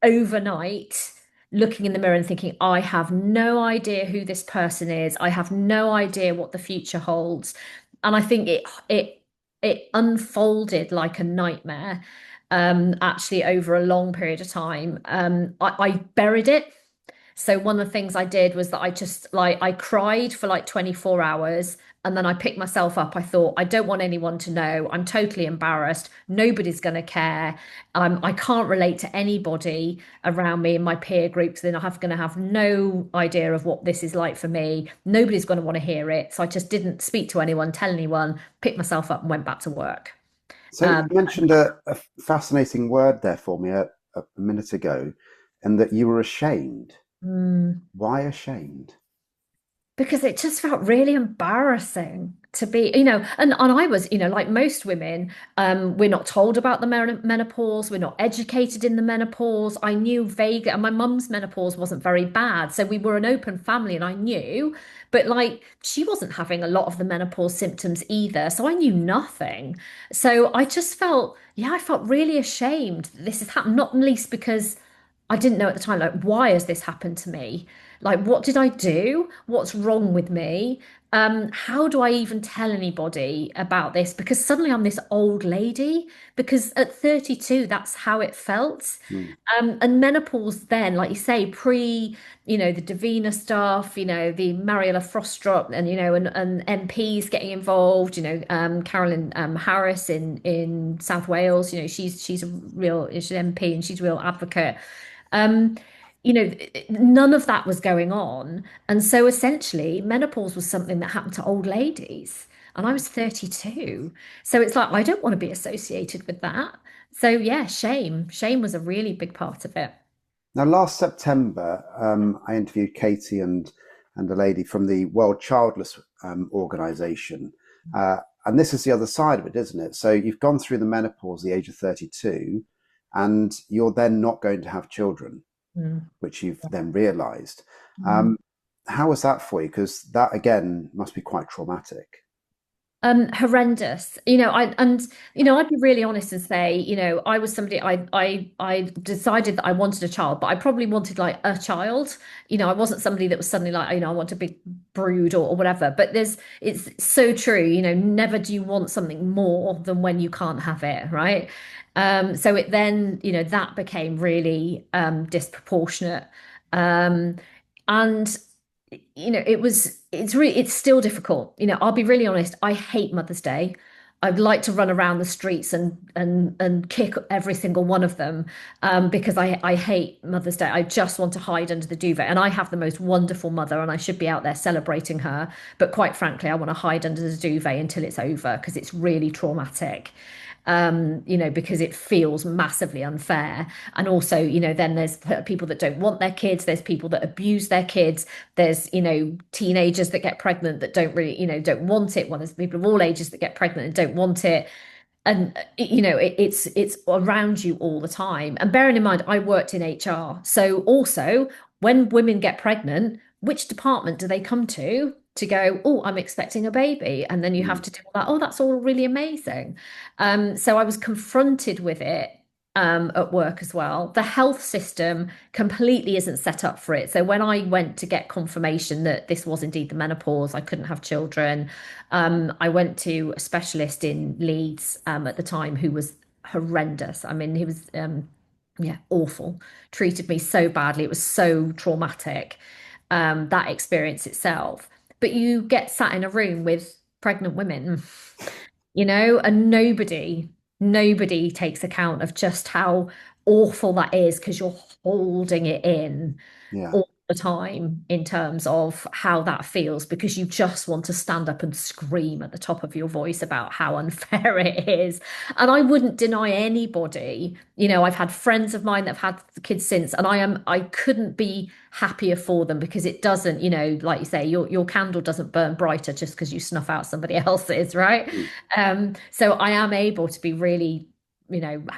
overnight, looking in the mirror and thinking, I have no idea who this person is. I have no idea what the future holds. And I think it unfolded like a nightmare, actually over a long period of time. I buried it. So one of the things I did was that I just like I cried for like 24 hours and then I picked myself up. I thought, I don't want anyone to know. I'm totally embarrassed. Nobody's going to care. I can't relate to anybody around me in my peer groups. Then I'm going to have no idea of what this is like for me. Nobody's going to want to hear it. So I just didn't speak to anyone, tell anyone, picked myself up and went back to work. So you Um, mentioned a fascinating word there for me a minute ago, and that you were ashamed. mm, Why ashamed? because it just felt really embarrassing to be, and I was, like most women, we're not told about the menopause, we're not educated in the menopause. I knew vaguely, and my mum's menopause wasn't very bad, so we were an open family, and I knew, but like she wasn't having a lot of the menopause symptoms either, so I knew nothing. So I just felt, yeah, I felt really ashamed that this has happened, not least because I didn't know at the time, like, why has this happened to me? Like, what did I do? What's wrong with me? How do I even tell anybody about this? Because suddenly I'm this old lady. Because at 32, that's how it felt. Mm. And menopause then, like you say, the Davina stuff, the Mariella Frostrup and, and MPs getting involved, Carolyn Harris in South Wales, she's an MP and she's a real advocate. Um, None of that was going on. And so essentially, menopause was something that happened to old ladies. And I was 32. So it's like, I don't want to be associated with that. So yeah, shame. Shame was a really big part of it. Now, last September, I interviewed Katie and a lady from the World Childless Organization, and this is the other side of it, isn't it? So you've gone through the menopause, the age of 32, and you're then not going to have children, Mm. which you've then realised. Mm. Um, how was that for you? Because that again must be quite traumatic. Horrendous. I'd be really honest and say, I was somebody I decided that I wanted a child, but I probably wanted like a child. I wasn't somebody that was suddenly like, I want a big brood or whatever. But it's so true, never do you want something more than when you can't have it, right? So it then, that became really disproportionate. Um, and it's still difficult. I'll be really honest, I hate Mother's Day. I'd like to run around the streets and kick every single one of them, because I hate Mother's Day. I just want to hide under the duvet. And I have the most wonderful mother, and I should be out there celebrating her. But quite frankly, I want to hide under the duvet until it's over because it's really traumatic. Because it feels massively unfair. And also, then there's people that don't want their kids, there's people that abuse their kids, there's, teenagers that get pregnant that don't really, don't want it. Well, there's people of all ages that get pregnant and don't want it. And it's around you all the time. And bearing in mind, I worked in HR. So also, when women get pregnant, which department do they come to go, oh, I'm expecting a baby? And then you have Mm. to tell that, oh, that's all really amazing. So I was confronted with it at work as well. The health system completely isn't set up for it. So when I went to get confirmation that this was indeed the menopause, I couldn't have children. I went to a specialist in Leeds at the time who was horrendous. I mean, he was yeah, awful. Treated me so badly. It was so traumatic, that experience itself. But you get sat in a room with pregnant women, and nobody takes account of just how awful that is because you're holding it in Yeah. all the time in terms of how that feels because you just want to stand up and scream at the top of your voice about how unfair it is. And I wouldn't deny anybody, I've had friends of mine that have had kids since, and I couldn't be happier for them because it doesn't, like you say, your candle doesn't burn brighter just because you snuff out somebody else's, right? Mm. So I am able to be really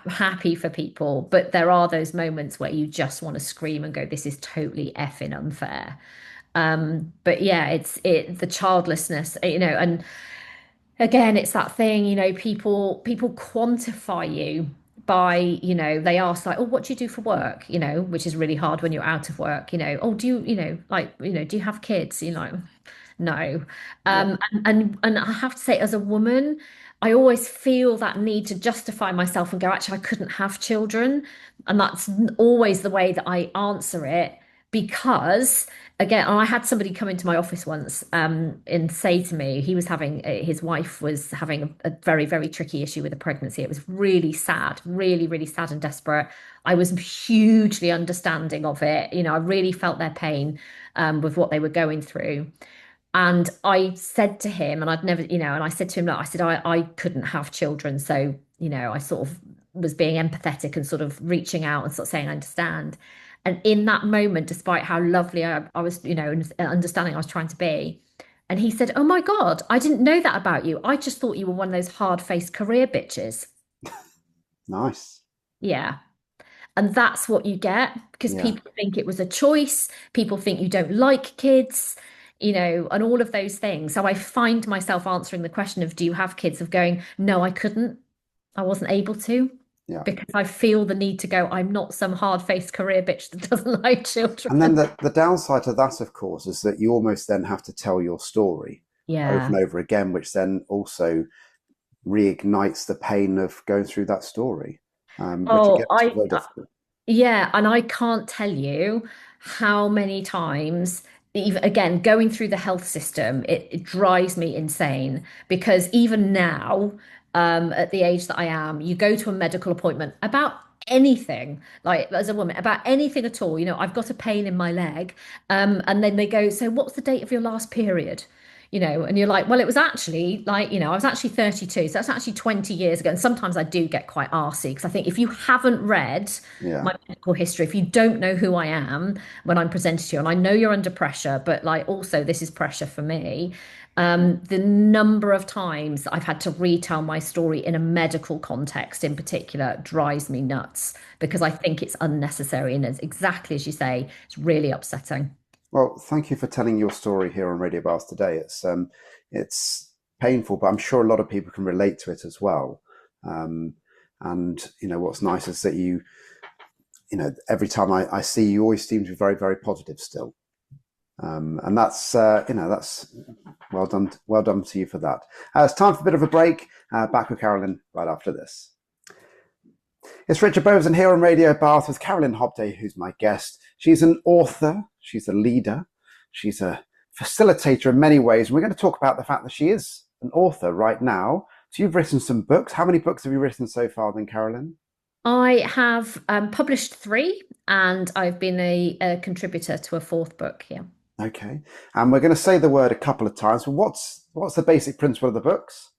happy for people, but there are those moments where you just want to scream and go, this is totally effing unfair. But yeah, the childlessness, and again, it's that thing, people quantify you by, they ask like, oh, what do you do for work? Which is really hard when you're out of work, oh, do you, do you have kids? You're like, no. Yeah. And I have to say, as a woman, I always feel that need to justify myself and go, actually, I couldn't have children. And that's always the way that I answer it. Because again, I had somebody come into my office once, and say to me, he was having, his wife was having a very, very tricky issue with a pregnancy. It was really sad, really, really sad and desperate. I was hugely understanding of it. I really felt their pain, with what they were going through. And I said to him, and I'd never, and I said to him, look, I said, I couldn't have children. So, I sort of was being empathetic and sort of reaching out and sort of saying, I understand. And in that moment, despite how lovely I was, and understanding I was trying to be, and he said, "Oh my God, I didn't know that about you. I just thought you were one of those hard-faced career bitches." Nice. Yeah. And that's what you get because Yeah. people think it was a choice. People think you don't like kids, and all of those things. So I find myself answering the question of, do you have kids? Of going, no, I couldn't. I wasn't able to Yeah. because I feel the need to go, I'm not some hard-faced career bitch that doesn't like And then children. the downside to that, of course, is that you almost then have to tell your story over Yeah. and over again, which then also reignites the pain of going through that story, which again Oh, is very difficult. yeah, and I can't tell you how many times, even again, going through the health system, it drives me insane because even now, at the age that I am, you go to a medical appointment about anything, like as a woman, about anything at all. I've got a pain in my leg, and then they go, "So what's the date of your last period?" And you're like, well, it was actually like, I was actually 32. So that's actually 20 years ago. And sometimes I do get quite arsy because I think if you haven't read Yeah. my medical history, if you don't know who I am when I'm presented to you, and I know you're under pressure, but like also this is pressure for me. The number of times I've had to retell my story in a medical context in particular drives me nuts because I think it's unnecessary. And it's exactly as you say, it's really upsetting. Well, thank you for telling your story here on Radio Bars today. It's painful, but I'm sure a lot of people can relate to it as well. Um, and what's nice is that every time I see you, you always seem to be very, very positive still. And that's well done to you for that. It's time for a bit of a break. Back with Carolyn right after this. It's Richard Beauvoisin here on Radio Bath with Carolyn Hobdey, who's my guest. She's an author, she's a leader, she's a facilitator in many ways. And we're going to talk about the fact that she is an author right now. So you've written some books. How many books have you written so far then, Carolyn? I have published three, and I've been a contributor to a fourth book here. Okay. And we're going to say the word a couple of times. But what's the basic principle of the books?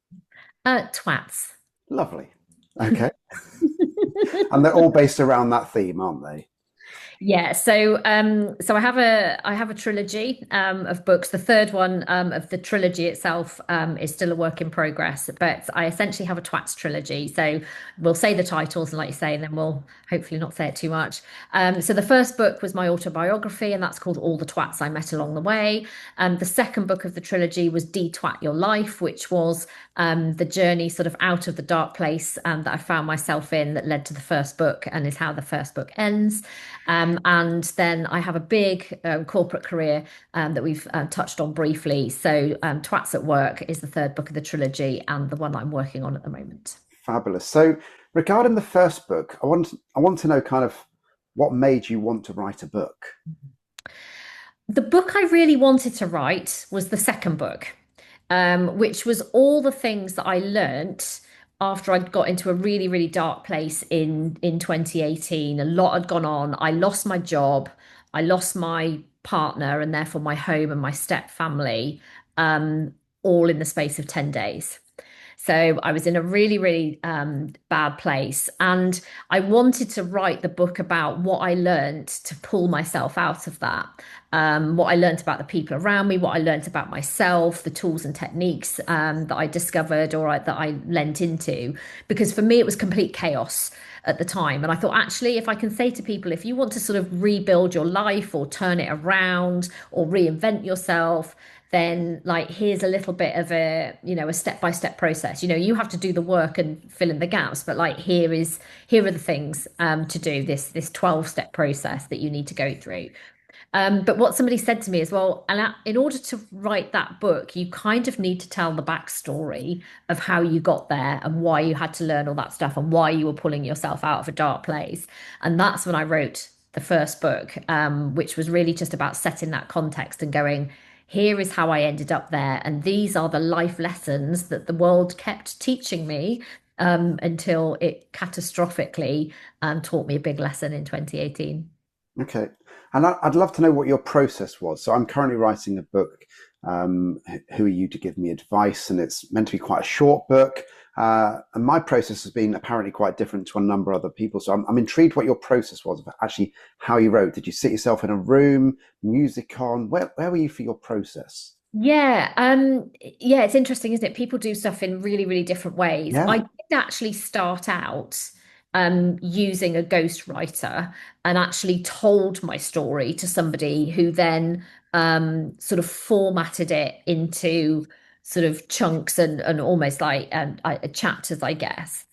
Twats. Lovely. Okay. And they're all based around that theme, aren't they? Yeah, so I have a trilogy of books. The third one of the trilogy itself is still a work in progress, but I essentially have a twats trilogy. So we'll say the titles, and like you say, and then we'll hopefully not say it too much. So the first book was my autobiography, and that's called All the Twats I Met Along the Way. The second book of the trilogy was De-Twat Your Life, which was the journey sort of out of the dark place that I found myself in that led to the first book and is how the first book ends. And then I have a big corporate career that we've touched on briefly. So Twats at Work is the third book of the trilogy and the one I'm working on at the moment. Fabulous. So regarding the first book, I want to know kind of what made you want to write a book. The book I really wanted to write was the second book, which was all the things that I learnt after I'd got into a really, really dark place in 2018. A lot had gone on. I lost my job. I lost my partner and therefore my home and my step family, all in the space of 10 days. So I was in a really, really bad place. And I wanted to write the book about what I learned to pull myself out of that. What I learned about the people around me, what I learned about myself, the tools and techniques that I discovered that I lent into. Because for me, it was complete chaos at the time. And I thought, actually, if I can say to people, if you want to sort of rebuild your life or turn it around or reinvent yourself, then like here's a little bit of a step-by-step process. You have to do the work and fill in the gaps, but like here are the things to do, this 12-step process that you need to go through. But what somebody said to me as well, and in order to write that book, you kind of need to tell the backstory of how you got there and why you had to learn all that stuff and why you were pulling yourself out of a dark place. And that's when I wrote the first book, which was really just about setting that context and going, here is how I ended up there. And these are the life lessons that the world kept teaching me until it catastrophically taught me a big lesson in 2018. Okay. And I'd love to know what your process was. So I'm currently writing a book Who are you to give me advice? And it's meant to be quite a short book. And my process has been apparently quite different to a number of other people. So I'm intrigued what your process was, of actually how you wrote. Did you sit yourself in a room, music on? Where were you for your process? Yeah, it's interesting, isn't it? People do stuff in really, really different ways. I Yeah. did actually start out using a ghostwriter and actually told my story to somebody who then sort of formatted it into sort of chunks and almost like chapters, I guess.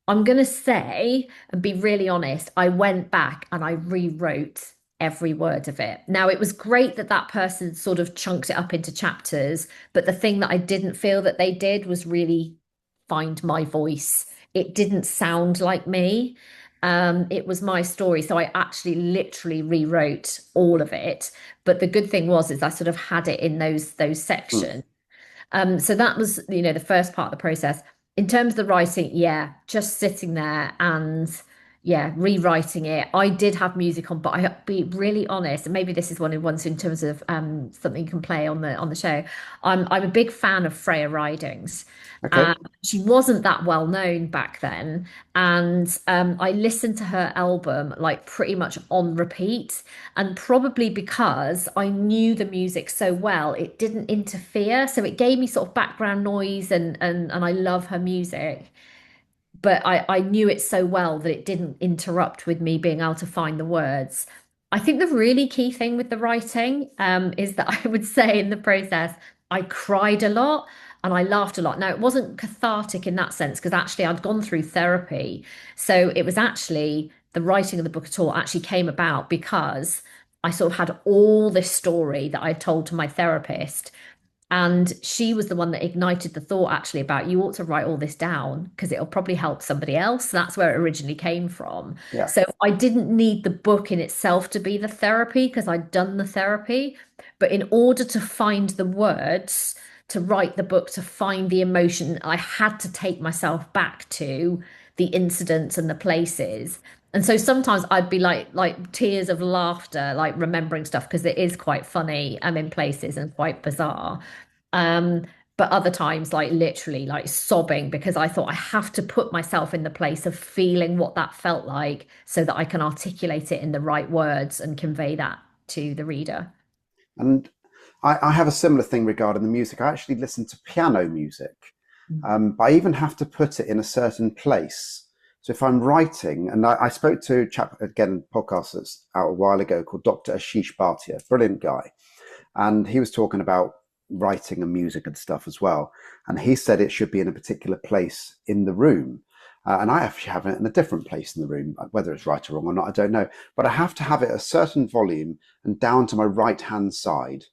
I'm gonna say and be really honest, I went back and I rewrote every word of it. Now, it was great that that person sort of chunked it up into chapters, but the thing that I didn't feel that they did was really find my voice. It didn't sound like me. It was my story. So I actually literally rewrote all of it. But the good thing was is I sort of had it in those Hmm. sections. So that was, the first part of the process. In terms of the writing, yeah, just sitting there and yeah, rewriting it. I did have music on, but I be really honest, and maybe this is one of the ones in terms of something you can play on the show. I'm a big fan of Freya Ridings. Okay. She wasn't that well known back then, and I listened to her album like pretty much on repeat. And probably because I knew the music so well, it didn't interfere. So it gave me sort of background noise and I love her music. But I knew it so well that it didn't interrupt with me being able to find the words. I think the really key thing with the writing is that I would say in the process, I cried a lot and I laughed a lot. Now, it wasn't cathartic in that sense because actually I'd gone through therapy. So it was actually the writing of the book at all actually came about because I sort of had all this story that I told to my therapist. And she was the one that ignited the thought actually about you ought to write all this down because it'll probably help somebody else. That's where it originally came from. Yeah. So I didn't need the book in itself to be the therapy because I'd done the therapy. But in order to find the words, to write the book, to find the emotion, I had to take myself back to the incidents and the places. And so sometimes I'd be like tears of laughter, like remembering stuff because it is quite funny in places and quite bizarre. Um, but other times, like literally, like sobbing because I thought I have to put myself in the place of feeling what that felt like so that I can articulate it in the right words and convey that to the reader. And I have a similar thing regarding the music. I actually listen to piano music, but I even have to put it in a certain place. So if I'm writing, and I spoke to a chap again, podcast that's out a while ago called Dr. Ashish Bhatia, brilliant guy, and he was talking about writing and music and stuff as well. And he said it should be in a particular place in the room. And I actually have it in a different place in the room, whether it's right or wrong or not, I don't know. But I have to have it a certain volume and down to my right hand side.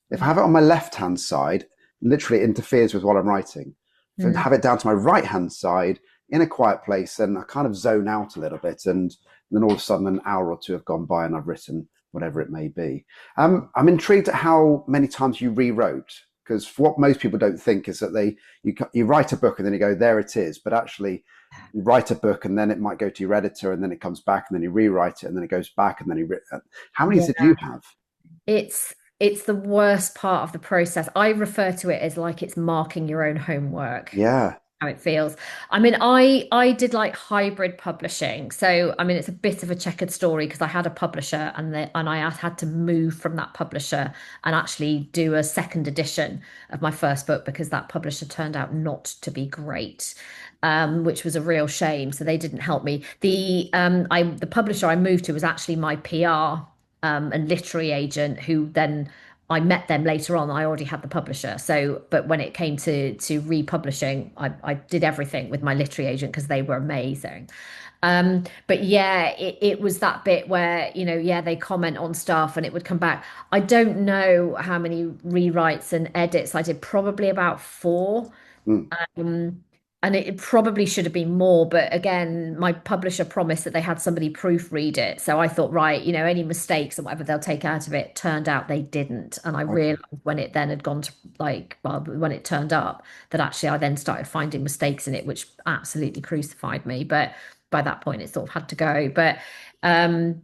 If I have it on my left hand side, literally it interferes with what I'm writing. If I Mm. have it down to my right hand side in a quiet place, then I kind of zone out a little bit. And then all of a sudden, an hour or two have gone by and I've written whatever it may be. I'm intrigued at how many times you rewrote, because what most people don't think is that you write a book and then you go, there it is. But actually, you write a book and then it might go to your editor and then it comes back and then you rewrite it and then it goes back and then how many did Yeah. you have? It's the worst part of the process. I refer to it as like it's marking your own homework. Yeah. How it feels. I mean, I did like hybrid publishing. So, I mean, it's a bit of a checkered story because I had a publisher and I had to move from that publisher and actually do a second edition of my first book because that publisher turned out not to be great, which was a real shame. So they didn't help me. The publisher I moved to was actually my PR and literary agent who then I met them later on. I already had the publisher. So, but when it came to republishing, I did everything with my literary agent because they were amazing. But yeah, it was that bit where, yeah, they comment on stuff and it would come back. I don't know how many rewrites and edits I did, probably about four. Mm. Um, and it probably should have been more, but again, my publisher promised that they had somebody proofread it. So I thought, right, any mistakes and whatever they'll take out of it. Turned out they didn't. And I Okay. realized when it then had gone to well, when it turned up, that actually I then started finding mistakes in it, which absolutely crucified me. But by that point, it sort of had to go. But um,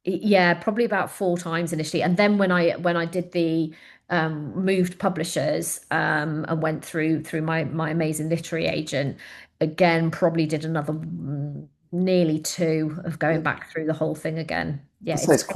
Yeah, probably about 4 times initially, and then when I did the moved publishers and went through my amazing literary agent again, probably did another nearly two of going Yeah. back through the whole thing again. Yeah, I say it's it's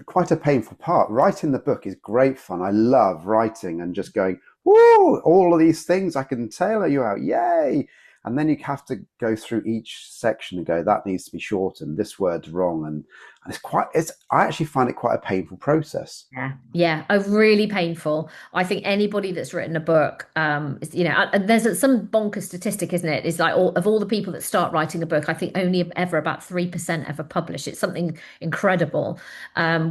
quite a painful part. Writing the book is great fun. I love writing and just going, whoa, all of these things I can tailor you out, yay! And then you have to go through each section and go, that needs to be shortened. This word's wrong, and it's. I actually find it quite a painful process. yeah, yeah, a really painful. I think anybody that's written a book, and there's some bonkers statistic, isn't it? It's like all the people that start writing a book, I think only ever about 3% ever publish. It's something incredible,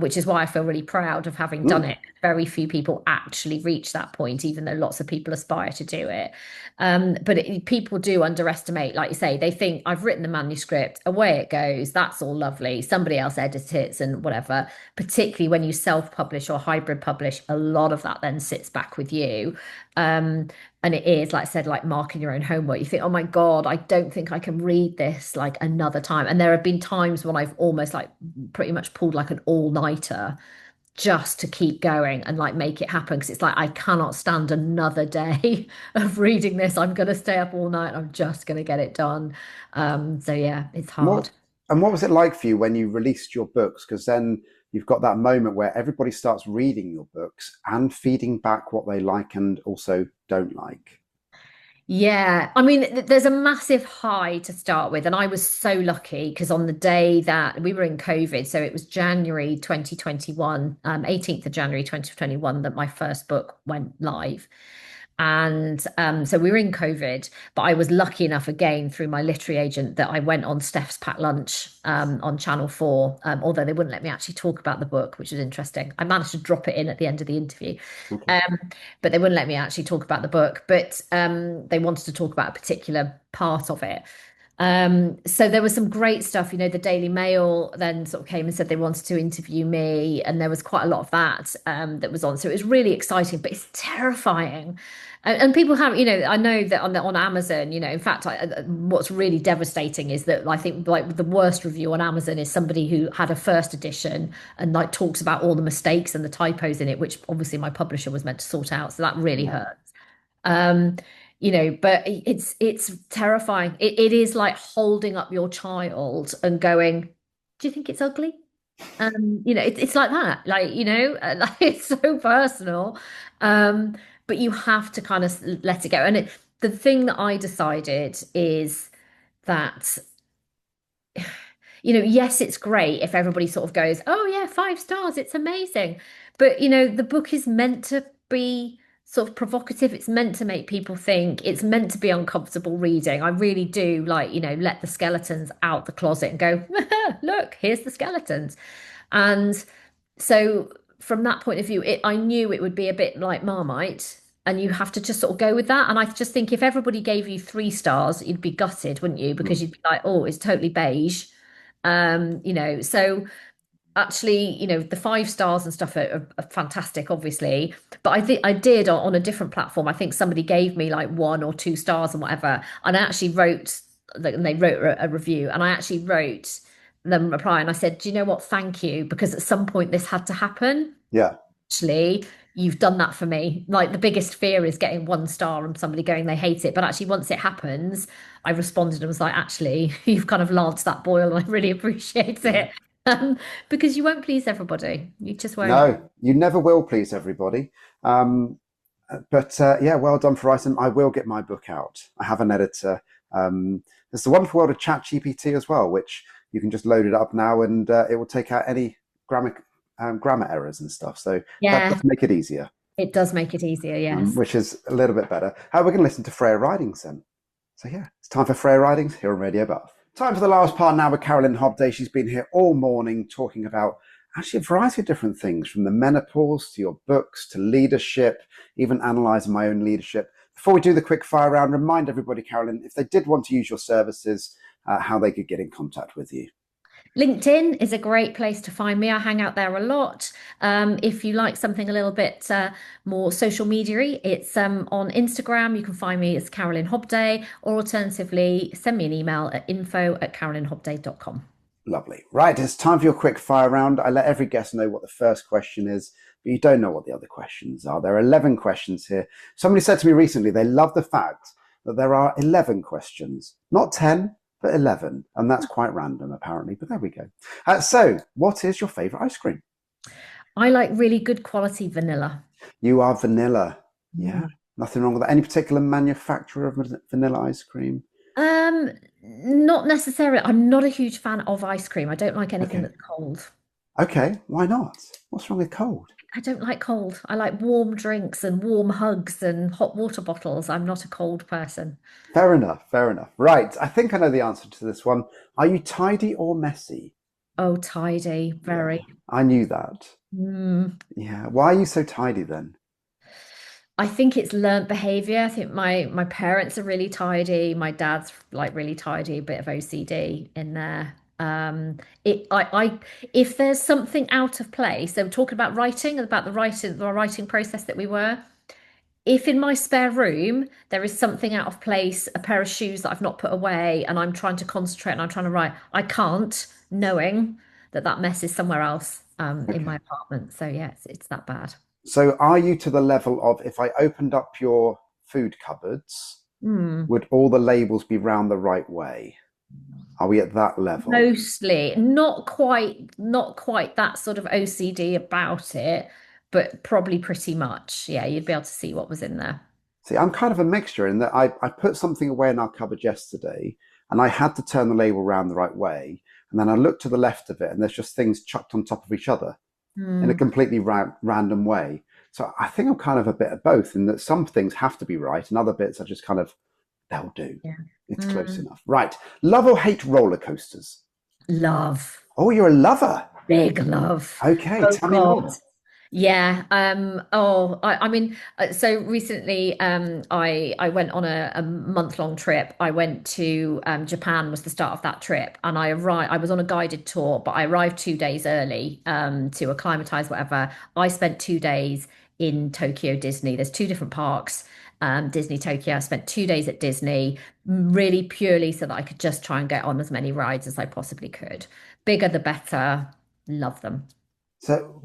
which is why I feel really proud of having done Mm. it. Very few people actually reach that point, even though lots of people aspire to do it. But people do underestimate, like you say, they think I've written the manuscript, away it goes, that's all lovely. Somebody else edits it and whatever. Particularly when you self-publish or hybrid publish, a lot of that then sits back with you. And it is, like I said, like marking your own homework. You think, oh my God, I don't think I can read this like another time. And there have been times when I've almost like pretty much pulled like an all-nighter just to keep going and like make it happen because it's like I cannot stand another day of reading this. I'm going to stay up all night. I'm just going to get it done. So yeah, it's And hard. what was it like for you when you released your books? Because then you've got that moment where everybody starts reading your books and feeding back what they like and also don't like. Yeah, I mean, there's a massive high to start with, and I was so lucky because on the day that we were in COVID, so it was January 2021, 18th of January 2021, that my first book went live. And so we were in COVID, but I was lucky enough again through my literary agent that I went on Steph's Packed Lunch on Channel 4, although they wouldn't let me actually talk about the book, which was interesting. I managed to drop it in at the end of the interview. Okay. Um, but they wouldn't let me actually talk about the book, but they wanted to talk about a particular part of it. So there was some great stuff, the Daily Mail then sort of came and said they wanted to interview me, and there was quite a lot of that that was on. So it was really exciting, but it's terrifying. And people have, I know that on Amazon, in fact, what's really devastating is that I think like the worst review on Amazon is somebody who had a first edition and like talks about all the mistakes and the typos in it, which obviously my publisher was meant to sort out. So that really Yeah. hurts. Um, but it's terrifying. It is like holding up your child and going, do you think it's ugly? It's like that, like, like it's so personal. Um, but you have to kind of let it go. And the thing that I decided is that yes, it's great if everybody sort of goes, oh yeah, 5 stars, it's amazing. But the book is meant to be sort of provocative. It's meant to make people think. It's meant to be uncomfortable reading. I really do like, let the skeletons out the closet and go, look, here's the skeletons. And so from that point of view, I knew it would be a bit like Marmite. And you have to just sort of go with that. And I just think if everybody gave you 3 stars, you'd be gutted, wouldn't you? Because Mm. you'd be like, oh, it's totally beige. So actually, the 5 stars and stuff are fantastic, obviously. But I think I did on a different platform. I think somebody gave me like 1 or 2 stars and whatever. And I actually wrote, and they wrote a review, and I actually wrote them a reply and I said, do you know what? Thank you. Because at some point this had to happen. Yeah. Actually, you've done that for me. Like the biggest fear is getting 1 star and somebody going they hate it. But actually, once it happens, I responded and was like, actually, you've kind of lanced that boil and I really appreciate Yeah. it. Because you won't please everybody. You just won't. No, you never will please everybody. Um, but yeah, well done for writing. I will get my book out. I have an editor. There's the wonderful world of ChatGPT as well, which you can just load it up now and it will take out any grammar errors and stuff. So that Yeah, does make it easier, it does make it easier. Yes. which is a little bit better. We're going to listen to Freya Ridings then. So yeah, it's time for Freya Ridings here on Radio Bath. Time for the last part now with Carolyn Hobdey. She's been here all morning talking about actually a variety of different things, from the menopause to your books to leadership, even analysing my own leadership. Before we do the quick fire round, remind everybody, Carolyn, if they did want to use your services, how they could get in contact with you. LinkedIn is a great place to find me. I hang out there a lot. If you like something a little bit more social media-y, it's on Instagram. You can find me as Carolyn Hobday, or alternatively, send me an email at info@carolynhobday.com. Lovely. Right, it's time for your quick fire round. I let every guest know what the first question is, but you don't know what the other questions are. There are 11 questions here. Somebody said to me recently they love the fact that there are 11 questions, not 10, but 11. And that's quite random, apparently, but there we go. So, what is your favorite ice cream? I like really good quality vanilla. You are vanilla. Yeah, Mm. nothing wrong with that. Any particular manufacturer of vanilla ice cream? Um, Not necessarily. I'm not a huge fan of ice cream. I don't like anything Okay. that's cold. Okay, why not? What's wrong with cold? I don't like cold. I like warm drinks and warm hugs and hot water bottles. I'm not a cold person. Fair enough, fair enough. Right, I think I know the answer to this one. Are you tidy or messy? Oh, tidy, Yeah, very. I knew that. Mm. Yeah, why are you so tidy then? I think it's learnt behavior. I think my parents are really tidy. My dad's like really tidy, a bit of OCD in there. I if there's something out of place, so talking about writing, about the writing process that we were. If in my spare room there is something out of place, a pair of shoes that I've not put away, and I'm trying to concentrate and I'm trying to write, I can't, knowing that that mess is somewhere else in my Okay. apartment. So yeah, it's that bad. So are you to the level of if I opened up your food cupboards, Hmm. would all the labels be round the right way? Are we at that level? Mostly, not quite that sort of OCD about it, but probably pretty much. Yeah, you'd be able to see what was in there. See, I'm kind of a mixture in that I put something away in our cupboard yesterday and I had to turn the label round the right way. And then I looked to the left of it and there's just things chucked on top of each other in a Hmm. completely random way. So I think I'm kind of a bit of both in that some things have to be right and other bits are just kind of, they'll do. Yeah. It's close Hmm. enough. Right. Love or hate roller coasters? Love. Oh, you're a lover. Big love. Okay. Oh Tell me God. more. Yeah. I mean, so recently, I went on a month-long trip. I went to Japan was the start of that trip, and I arrived. I was on a guided tour, but I arrived 2 days early to acclimatize, whatever. I spent 2 days in Tokyo Disney. There's two different parks, Disney Tokyo. I spent 2 days at Disney, really purely so that I could just try and get on as many rides as I possibly could. Bigger the better. Love them. So,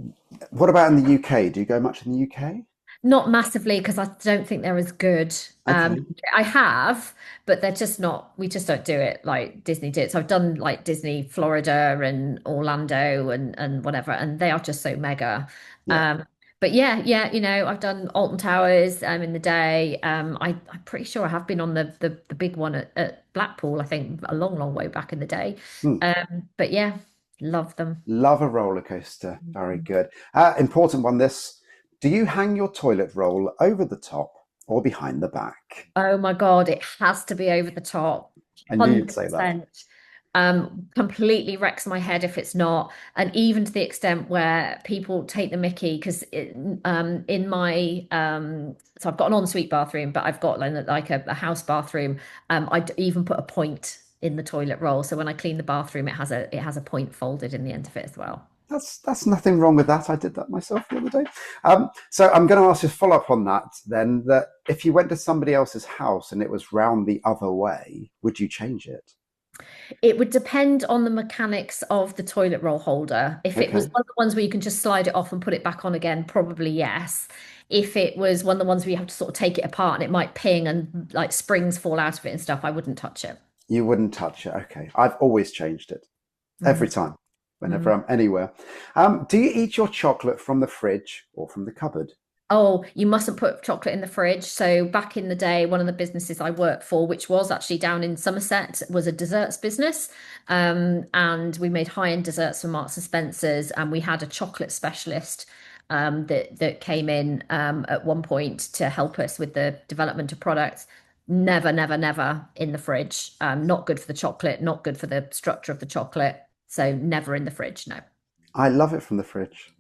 what about in the UK? Do you go much in the UK? Not massively because I don't think they're as good. Okay. I have, but they're just not, we just don't do it like Disney did. So I've done like Disney Florida and Orlando and whatever, and they are just so mega. Yeah. Um, but yeah, I've done Alton Towers in the day. I'm pretty sure I have been on the big one at Blackpool, I think a long, long way back in the day. Hmm. But yeah, love them. Love a roller coaster. Very good. Important one this. Do you hang your toilet roll over the top or behind the back? Oh my God, it has to be over the top. I knew you'd say that. 100%. Completely wrecks my head if it's not. And even to the extent where people take the mickey, because in my so I've got an ensuite bathroom, but I've got like a house bathroom. Even put a point in the toilet roll. So when I clean the bathroom, it has a point folded in the end of it as well. That's nothing wrong with that. I did that myself the other day. So I'm going to ask you a follow up on that then. That if you went to somebody else's house and it was round the other way, would you change it? It would depend on the mechanics of the toilet roll holder. If it was Okay. one of the ones where you can just slide it off and put it back on again, probably yes. If it was one of the ones where you have to sort of take it apart and it might ping and like springs fall out of it and stuff, I wouldn't touch it. You wouldn't touch it. Okay. I've always changed it every Mm. time, whenever Mm. I'm anywhere. Do you eat your chocolate from the fridge or from the cupboard? Oh, you mustn't put chocolate in the fridge. So back in the day, one of the businesses I worked for, which was actually down in Somerset, was a desserts business. And we made high-end desserts for Marks and Spencer's, and we had a chocolate specialist that came in at one point to help us with the development of products. Never, never, never in the fridge. Not good for the chocolate, not good for the structure of the chocolate. So never in the fridge, no. I love it from the fridge.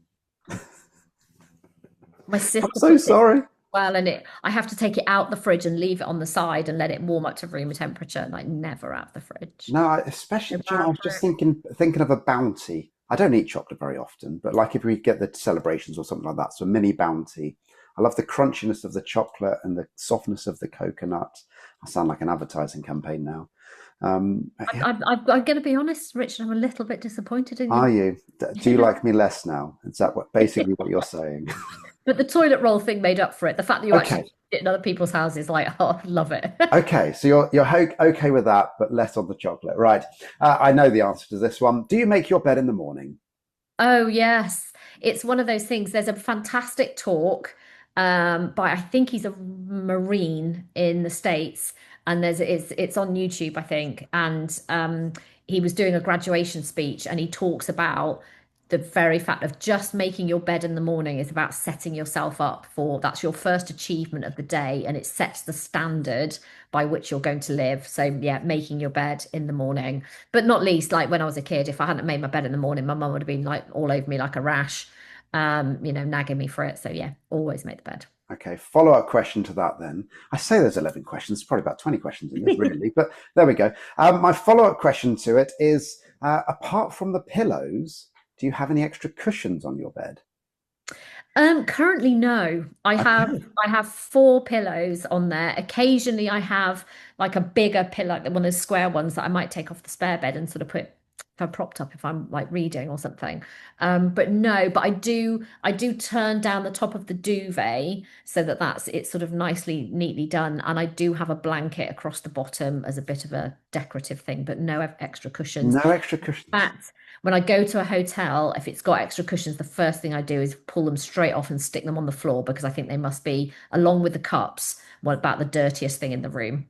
My I'm sister so puts it sorry. well, and I have to take it out the fridge and leave it on the side and let it warm up to room temperature, like never out the fridge. No, So especially, do you know, bad I was for just it. thinking of a bounty. I don't eat chocolate very often, but like if we get the celebrations or something like that, so a mini bounty. I love the crunchiness of the chocolate and the softness of the coconut. I sound like an advertising campaign now. Yeah, I'm going to be honest, Richard, I'm a little bit disappointed in are you. you? Do you like me less now? Is that basically what you're saying? But the toilet roll thing made up for it. The fact that you actually Okay. did it in other people's houses, like, oh, love it. Okay, so you're okay with that, but less on the chocolate, right? I know the answer to this one. Do you make your bed in the morning? Oh, yes. It's one of those things. There's a fantastic talk by I think he's a Marine in the States, and it's on YouTube, I think. And he was doing a graduation speech, and he talks about the very fact of just making your bed in the morning is about setting yourself up for that's your first achievement of the day, and it sets the standard by which you're going to live. So yeah, making your bed in the morning. But not least, like when I was a kid, if I hadn't made my bed in the morning, my mum would have been like all over me like a rash, nagging me for it. So yeah, always make the bed. Okay, follow-up question to that then. I say there's 11 questions, probably about 20 questions in this, really, but there we go. My follow-up question to it is, apart from the pillows, do you have any extra cushions on your bed? Currently, no. Okay. I have four pillows on there. Occasionally I have like a bigger pillow, like one of those square ones that I might take off the spare bed and sort of put if I'm propped up if I'm like reading or something. But no, but I do turn down the top of the duvet so that that's it's sort of nicely, neatly done. And I do have a blanket across the bottom as a bit of a decorative thing, but no extra cushions No extra cushions. fact, when I go to a hotel, if it's got extra cushions, the first thing I do is pull them straight off and stick them on the floor because I think they must be, along with the cups, what about the dirtiest thing in the room?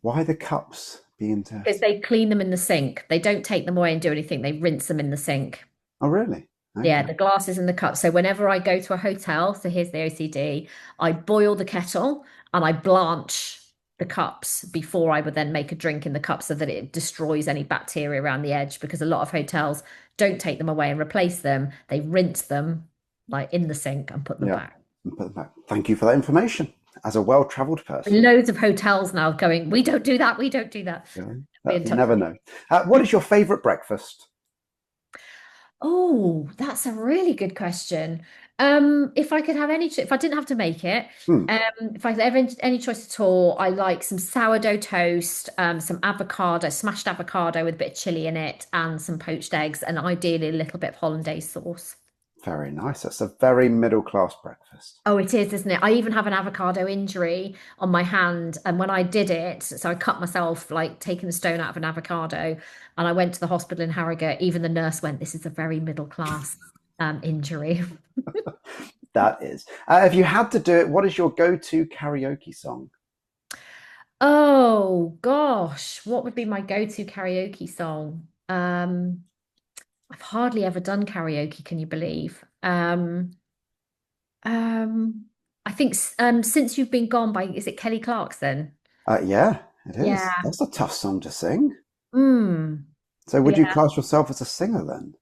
Why the cups being Because dirty? they clean them in the sink. They don't take them away and do anything. They rinse them in the sink. Oh, really? Yeah, Okay. the glasses and the cups. So whenever I go to a hotel, so here's the OCD, I boil the kettle and I blanch the cups before I would then make a drink in the cup so that it destroys any bacteria around the edge because a lot of hotels don't take them away and replace them. They rinse them like in the sink and put them Yeah. back. And put them back. Thank you for that information. As a well-traveled person, Loads of hotels now going, we don't do that, we don't do that. yeah, Be in you touch never with you. know. What is your favorite breakfast? Oh, that's a really good question. If I could have if I didn't have to make it, Hmm, if I could have any choice at all, I like some sourdough toast, some avocado, smashed avocado with a bit of chili in it, and some poached eggs, and ideally a little bit of hollandaise sauce. very nice. That's a very middle-class breakfast. Oh, it is, isn't it? I even have an avocado injury on my hand, and when I did it, so I cut myself like taking a stone out of an avocado, and I went to the hospital in Harrogate. Even the nurse went, "This is a very middle class injury." That is. If you had to do it, what is your go-to karaoke song? Oh gosh, what would be my go-to karaoke song? I've hardly ever done karaoke, can you believe? Um, I think Since You've Been Gone by is it Kelly Clarkson? Yeah, it is. Yeah. That's a tough song to sing. Mm. So, would you Yeah. class yourself as a singer then?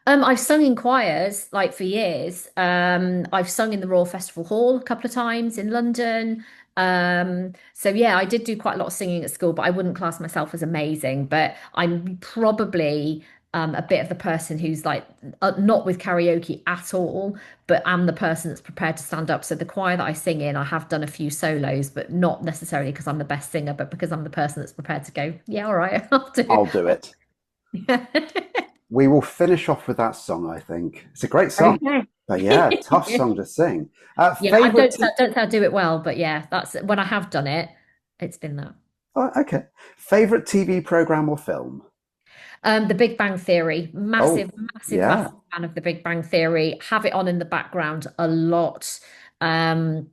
I've sung in choirs like for years. I've sung in the Royal Festival Hall a couple of times in London. So yeah, I did do quite a lot of singing at school, but I wouldn't class myself as amazing. But I'm probably a bit of the person who's like not with karaoke at all, but I'm the person that's prepared to stand up. So the choir that I sing in, I have done a few solos, but not necessarily because I'm the best singer, but because I'm the person that's prepared to go, yeah, all right, I'll do. I'll do it. We will finish off with that song, I think. It's a great song. Okay. But yeah, tough song to sing. Yeah, I Favorite don't say I do it well, but yeah, that's when I have done it, it's been that. okay. Favorite TV program or film? The Big Bang Theory, Oh, yeah. massive fan of the Big Bang Theory. Have it on in the background a lot. Um,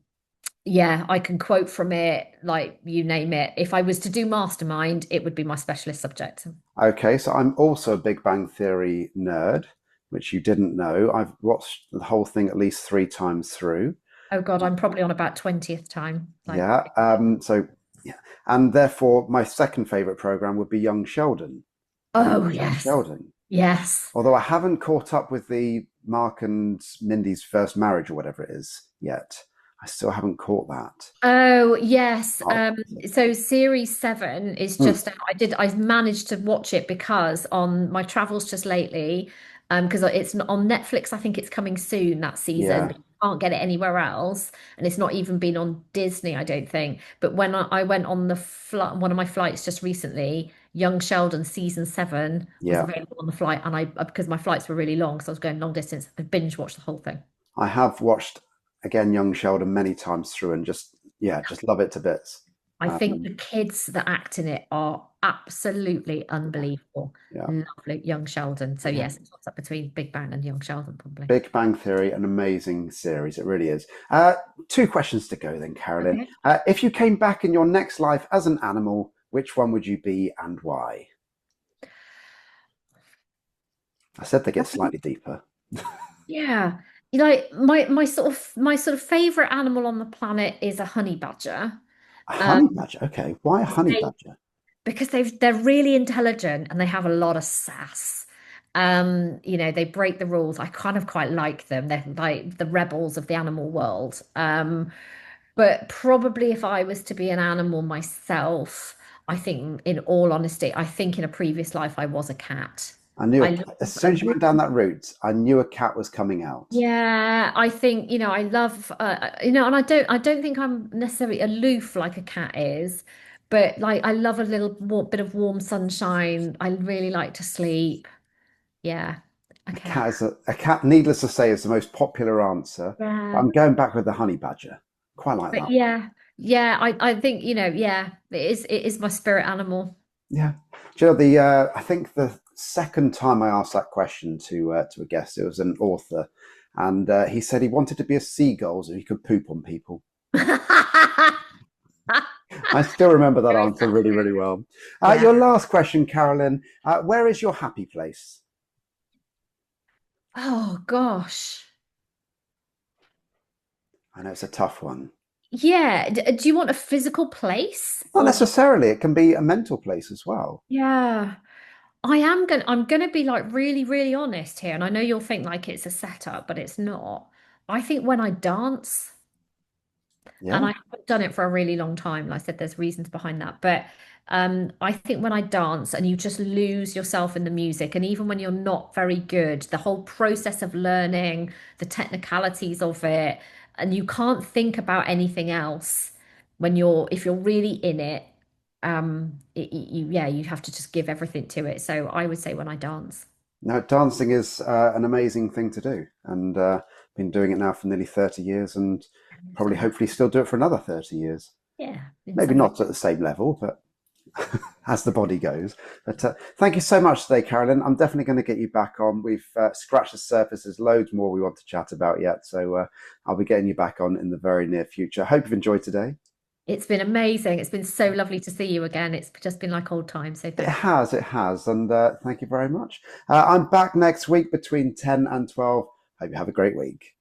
yeah, I can quote from it, like you name it. If I was to do Mastermind, it would be my specialist subject. Okay, so I'm also a Big Bang Theory nerd, which you didn't know. I've watched the whole thing at least three times through. Oh God, I'm probably on about 20th time. Like, Yeah. So yeah, and therefore my second favorite program would be Young Sheldon. Have you oh watched Young yes, Sheldon? yes. Although I haven't caught up with the Mark and Mindy's first marriage or whatever it is yet. I still haven't caught that. Oh, yes. Oh, So series seven is hmm, just I managed to watch it because on my travels just lately, because it's on Netflix, I think it's coming soon that yeah. season. can't get it anywhere else, and it's not even been on Disney, I don't think. But when I went on the flight, one of my flights just recently, Young Sheldon season 7 was Yeah. available on the flight, and I because my flights were really long, because I was going long distance, I binge watched the whole thing. I have watched again Young Sheldon many times through and just, yeah, just love it to bits. I think Um, the kids that act in it are absolutely unbelievable. yeah. Lovely, Young Sheldon. So Yeah. yes, it's what's up between Big Bang and Young Sheldon, probably. Big Bang Theory, an amazing series. It really is. Two questions to go then, Carolyn. Okay. If you came back in your next life as an animal, which one would you be and why? I said they get slightly deeper. Yeah. You know, my sort of favorite animal on the planet is a honey badger. A Um, honey badger. Okay. Why a honey they, badger? because they're really intelligent and they have a lot of sass. They break the rules. I kind of quite like them. They're like the rebels of the animal world. But probably if I was to be an animal myself, I think, in all honesty, I think in a previous life I was a cat. I knew I it. As love, I soon as you went down that route, I knew a cat was coming out. Yeah, I think, I love, and I don't think I'm necessarily aloof like a cat is, but like I love a little bit of warm sunshine. I really like to sleep. Yeah. A Okay. cat is a cat, needless to say, is the most popular answer. But Yeah. I'm going back with the honey badger. Quite like But that one. yeah, yeah, I think, yeah, it is my spirit animal. Yeah. Do you know, I think the second time I asked that question to a guest, it was an author, and he said he wanted to be a seagull so he could poop on people. I still remember that Very answer really, touching. really well. Yeah. Your last question, Carolyn. Where is your happy place? Oh gosh. I know it's a tough one. Yeah. Do you want a physical place Not or just, necessarily. It can be a mental place as well. yeah. I'm gonna be like really, really honest here, and I know you'll think like it's a setup, but it's not. I think when I dance, and Yeah. I haven't done it for a really long time, like I said, there's reasons behind that, but I think when I dance and you just lose yourself in the music, and even when you're not very good, the whole process of learning, the technicalities of it, and you can't think about anything else if you're really in it, you have to just give everything to it. So I would say when I dance. No, dancing is an amazing thing to do, and been doing it now for nearly 30 years, and In probably some way. hopefully still do it for another 30 years. Yeah, in Maybe some way. not at the same level, but as the body goes. But thank you so much today, Carolyn. I'm definitely going to get you back on. We've scratched the surface. There's loads more we want to chat about yet, so I'll be getting you back on in the very near future. Hope you've enjoyed today. It's been amazing. It's been so lovely to see you again. It's just been like old times. So thank you. It has, and thank you very much. I'm back next week between 10 and 12. Hope you have a great week.